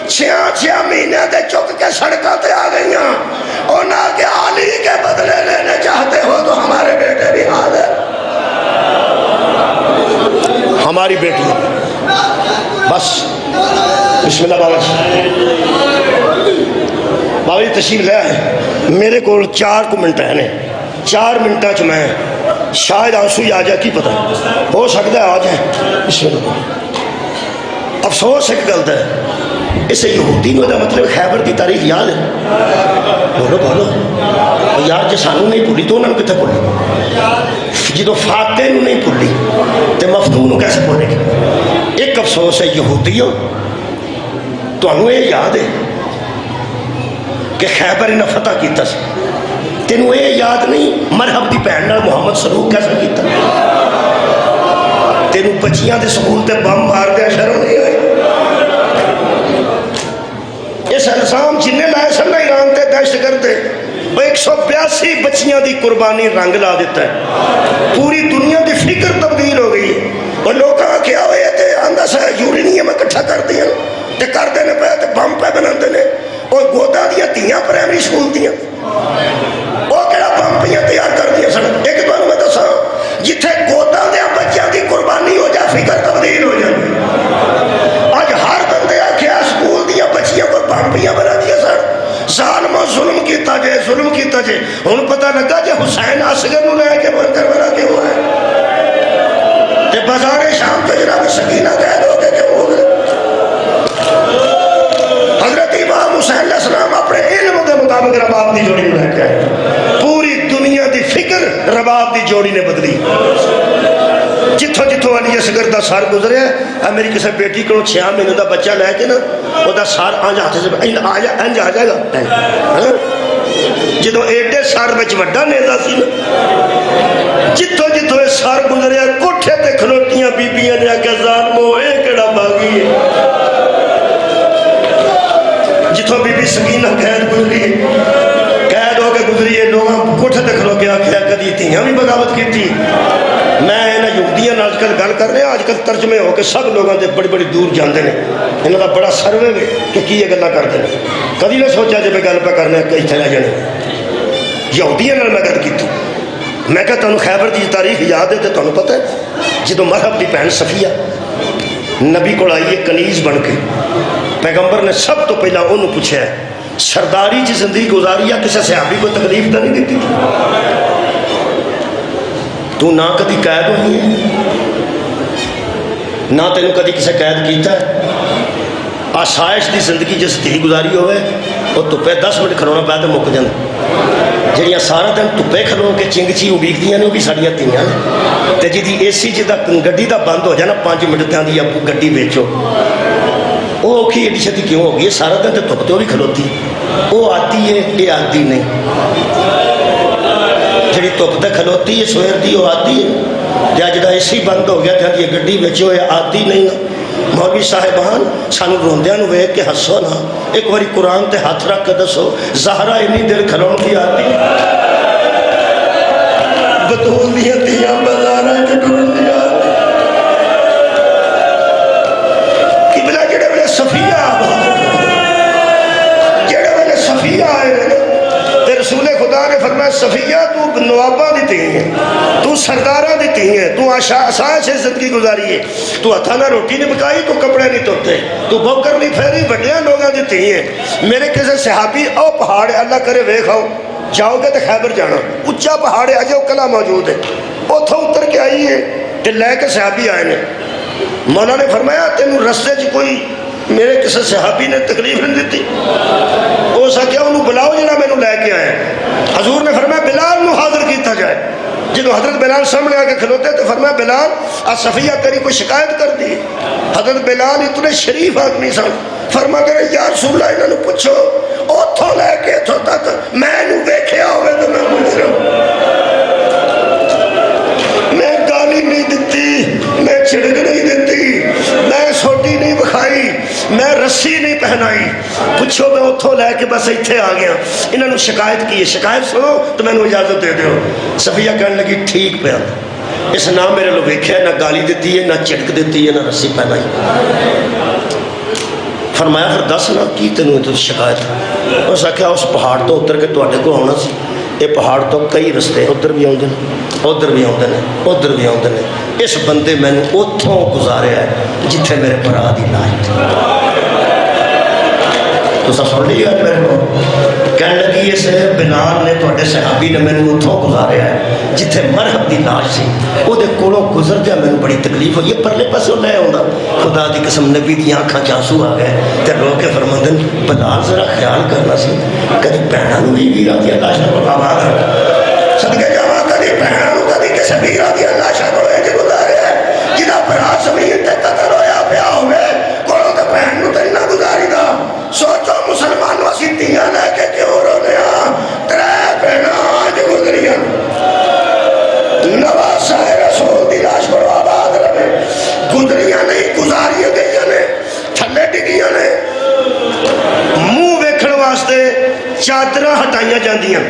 6 مہینے دے چک کے سڑکاں تے آ گئیاں. انہاں کے علی کے بدلے لینے چاہتے ہو تو ہمارے بیٹے بھی حاضر. ہماری بیٹی بس بسم اللہ بابا جی. بابا جی تشریف لے آئے. میرے کو 4 منٹ ہیں. 4 منٹاں چ میں شاید آنسو ہی آ جائے, کی پتہ ہو سکتا ہے آ جائے. بسم اللہ. افسوس ایک گل ہے, اسے یہودی نو دا مطلب خیبر دی تاریخ یاد ہے. بولو بولو یار, جے سانو نہیں بھولی تو انہوں نے کتنے بھولی؟ جدو فاتح نو نہیں بھولی تو مفتون نو کیسے بھولے گی؟ ایک افسوس ہے یہودیوں, تو انہوں یہ یاد ہے کہ خیبر انہیں فتح کیتا سی. تینوں یہ یاد نہیں مرحب دی بہن نال محمد سلوک کیسا کیتا؟ تینوں بچیاں دے سکول تے بم مار دیا شرم نہیں ہوئی؟ اس الزام جنہیں لائے سن ایران تے دہشت گردے 182 بچیاں دی قربانی رنگ لا دیتا ہے. پوری دنیا دی فکر تبدیل ہو گئی ہے. اور لوگاں کیا ہوئے تے آندہ سا یورینیم اکٹھا کر دیا تے کر دینے پہ تے بم پہ بنا دینے. اور گودا دیا تیاں پرائمری سکول دیا وہ کہڑا بم پہ تیار کر دیا سن. ایک بار میں دسا جتھے گودا دیا بچیاں دی قربانی ہو جائے فکر تبدیل ہو جائے. آج ہر بندے آکھیا سکول دیا بچیاں کو بم پہ بنا دیا سن. ظالم ظلم کیتا جے, ظلم کیتا جے. ہن پتہ لگا جے حسین اصغر نو لے کے کربلا کے ہوا ہے تے بازار شام تے جناب سکینہ قید ہو کے کیوں ہو گئے. حضرت امام حسین علیہ السلام اپنے علم کے مطابق رباب دی جوڑی میں لے کے آئے. پوری دنیا دی فکر رباب دی جوڑی نے بدلی. جتھوں جتھوں علی اصغر دا سر گزرے ہے, میری کسی بیٹی کو 6 مہینے دا بچہ لے کے نا وہ دا سر آنج ہاتھ سے انج آ جائے گا. جدو ایڈے سر بچ وڈا نیزا سی نا, جتھوں جتھوں سر گزرے کوٹھے تے کھلوٹیاں بیبیاں نے آکھیا ظالمو اے کیڑا باغی ہے. جتھوں بی بی سکینہ قید گزری قید ہو کے گزری ہے, لوگ کوٹھے تے کھلو کے آکھیا کدی تیاں بھی بغاوت کیتی. میں انہاں یہودیاں نال کل گل کر رہے ہیں, آج کل ترجمے ہو کے سب لوگاں دے بڑی بڑی دور جاندے نے. انہاں دا بڑا سروے وے کہ کی یہ گلاں کردے نے. کدی نہ سوچا جے میں گل پہ کرنا اتنے رہ جانے. یہودیاں نال میں گل کیتی. میں کہا تانوں خیبر دی تاریخ یاد ہے تے تانوں پتہ ہے جدوں مرحب دی بہن صفیہ نبی کو آئی ہے کنیز بن کے, پیغمبر نے سب تو پہلا انہوں پوچھا ہے سرداری جی زندگی گزاری ہے, کسی صحابی کو تکلیف تو نہیں دیتی؟ تو نہ کدی قید ہوئی ہے نہ تینوں کدی کسی قید کیتا ہے. آسائش دی زندگی جس تھی گزاری ہوئے وہ تپے 10 منٹ کھلونا پہ تو مک جانا. جہاں سارا دن تپے کھلو کے چنگ چی اڈیکدیاں نے وہ بھی ساڑیاں تیاں نے. تے جی اے سی جدا گڈی دا بند ہو جائے نا 5 منٹ تاں دی گڈی بیچو, وہ اوکھی ایڈی چھتی کیوں ہوگی؟ سارا دن تے تپ تے وہ بھی کھلوتی, وہ آتی ہے یہ آتی نہیں. جڑی تپ تے کھلوتی ہے سویر دی وہ آتی ہے, جا جدا اے سی بند ہو گیا تاں دی گڈی بیچو یہ آتی نہیں. مولوی صاحبان سانو روندیاں نو ویکھ کے ہسو نا, ایک باری قرآن تے ہاتھ رکھ کے دسو زہرا انی دل کھلون دی آتی بطول دیاں تیاں بازاراں تے ٹرن دی آتی. قبلہ جڑے ویلے صفیہ آئے تے رسول خدا نے فرمایا صفیہ تو نواباں دی تھی ہے, تو سرداراں دی تھی ہے, تو آسائش سے زندگی گزاری ہے, تو ہتھاں نال روٹی نہیں پکائی, تو کپڑے نہیں دھوتے, تو بوکر نہیں پھیری, بڑیاں لوگاں دی تھی ہے. میرے کسی صحابی او پہاڑ اللہ کرے ویکھاؤ جاؤ گے تو خیبر جانا, اچھا پہاڑ ہے اجے کلا موجود ہے, اتھوں اتر کے آئی ہے تے لے کے صحابی آئے نے. مولا نے فرمایا تینوں رستے چ کوئی میرے کسی صحابی نے تکلیف نہیں دیتی؟ ہو سکیا انہوں بلاؤ جنہاں میں لے کے آئے. حضور نے فرمایا بلال نو حاضر کیتا جائے. جنہوں حضرت بلال سامنے آ کے کھلوتے تو فرمایا بلال آج صفیہ تیری کوئی شکایت کر دی؟ حضرت بلال اتنے شریف آدمی سن, فرما کرے یا رسول اللہ انہوں نے پوچھو اتوں لے کے اتوں تک میں ویکھیا ہوئے تو میں مجرم میں گالی نہیں دیتی میں چھڑک نہیں دیتی میں سوٹی نہیں بکھائی میں رسی نہیں پہنائی پوچھو میں اتوں لے کے بس اتنے آ گیا انہوں نے شکایت کی ہے شکایت سنو تو میں نے اجازت دے دیو صفیہ کہنے لگی ٹھیک پہ اس نہ میرے لوگ ویکھیا نہ گالی دیتی ہے نہ چڑک دیتی ہے نہ رسی پہنائی فرمایا پھر دس نا کی تینوں تو شکایت اس آخیا اس پہاڑ تو اتر کے تواڈے کو آنا سی یہ پہاڑ تو کئی رستے ادھر بھی آتے ہیں ادھر بھی آتے ہیں ادھر بھی آتے ہیں اس بندے میں نے اتوں گزاریا ہے جتھے میرے برا دی لاش تو سب سن لی گل میرے کو کہنے لگی اس بلال نے تواڈے صحابی نے میں نے اتوں گزاریا ہے جتھے مرحب دی لاش سی وہ کولوں گزردیا میں بڑی تکلیف ہوئی پرلے پاسوں لے آਉਂدا خدا دی قسم نبی دی آنکھاں چانسو آ گئے تے رو کے فرماندن بلال ذرا خیال کرنا سی کدی بھیناں نوں بھی ویراں دی لاشاں کو آباد صدقے جاواں کدی بھیناں نوں کدی کسے ویراں دی لاشاں کو انج گزاریا ہے جہاں بھرا زمین تے قتل ہویا پیا ہوئے کولوں تے بھین نوں تے نہ گزاری دا سوچو مسلمانوں اسی تیاں لے کے کیوں رونے ہاں ترے بھیناں آج گزریاں نواسہ رسول دی لاش کو آباد رہے گزریاں نہیں گزاریاں گئیاں نے تھلے ڈگیاں نے منہ ویکھن واسطے چادراں ہٹائیاں جاندیاں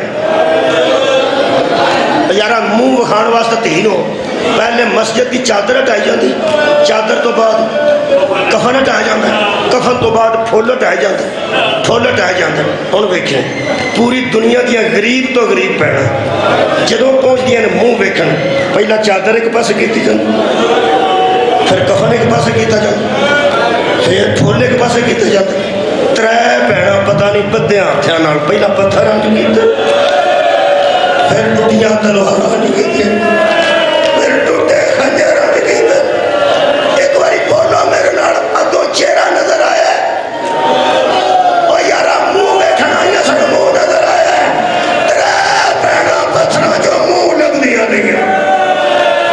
یارا منہ وکھان واسطے تین ہو پہلے مسجد کی چادر ہٹائی جاتی چادر تو بعد کفن ہٹایا جاتا ہے کفن تو بعد پھول ہٹائے جاتے پھول ہٹائے جاتے ہوں ویکھیں پوری دنیا دیا غریب تو غریب پینا جدوں پہنچ دیا نے منہ ویکھن پہلا چادر ایک پاس کیتی جاتی پھر کفن ایک پاس کیتا جاتا پھر پھول ایک پاس کیتے جاتے ترے پینا پتہ نہیں بدیاں ہتھیاں نال پہلا پتھر ہنج کیتے پھر ٹوٹیاں تلوار ہنج کیتے پھر ٹوٹے خنجر ہنج کیتے ایک باری بولو میرے نال اگوں چہرہ نظر آیا او یارا منہ ویکھن آیا سن منہ نظر آیا ترے پینا پتھراں جو منہ لگدیاں نہیں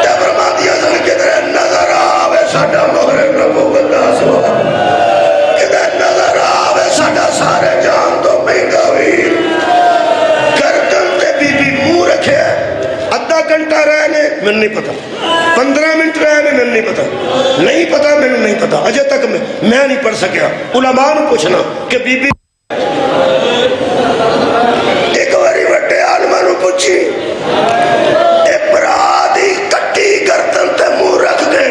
تے فرماندیاں سن کدھر نظر آوے ساڈا مہر نبوت دا سوال کدھر نظر آوے ساڈا سارے جان تو مہنگا ویر گردن تے بی بی منہ رکھے ادھا گھنٹہ رہنے میں نہیں پتا 15 منٹ رہنے میں نہیں پتا نہیں پتا میں نہیں پتا اجے تک میں نہیں پڑھ سکیا علماء نے پوچھنا کہ بی بی ایک باری بڑے عالماں نے پوچھی اے برا دی کٹی گردن تے منہ رکھ گئے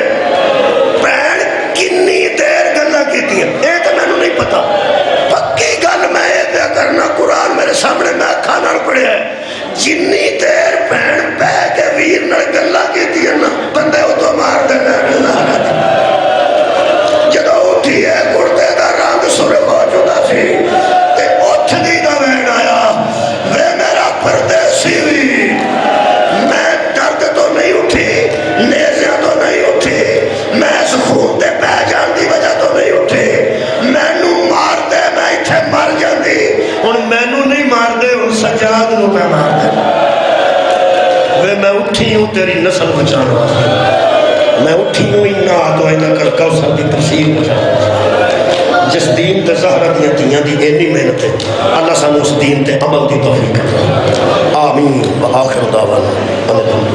بہن کنی دیر گلاں کیتیاں اے تے مینوں نہیں پتا پکی گل میں اے کرنا قرآن میرے سامنے میں اکھاں نال پڑھیا ہے جنی دیر بہن بہ کے ویر نال گلاں کیتیاں نا بندے ادوں مار دے جدوں اٹھی ہے کڑتے دا رنگ سرخ ہو چکا سی تے اٹھ دی دا وین آیا وے میرا پردیسی وی میں درد تو نہیں اٹھی نیزیاں تو نہیں اٹھی میں اس خون دے بہ جان دی وجہ تو نہیں اٹھی مینوں مار دے میں ایتھے مر جاندی ہن مینوں نہیں مار دے ہن سجاد نوں پہ مار دے وے میں اٹھی ہوں تیری نسل بچانے واسطے میں اٹھی ہوں انہا تو اینا کر کوثر دی تفسیر بچانے جس دین تے زہرہ دیاں تیاں دی اینی محنت ہے اللہ سانو اس دین تے عمل دی توفیق آمین و آخر دعوانا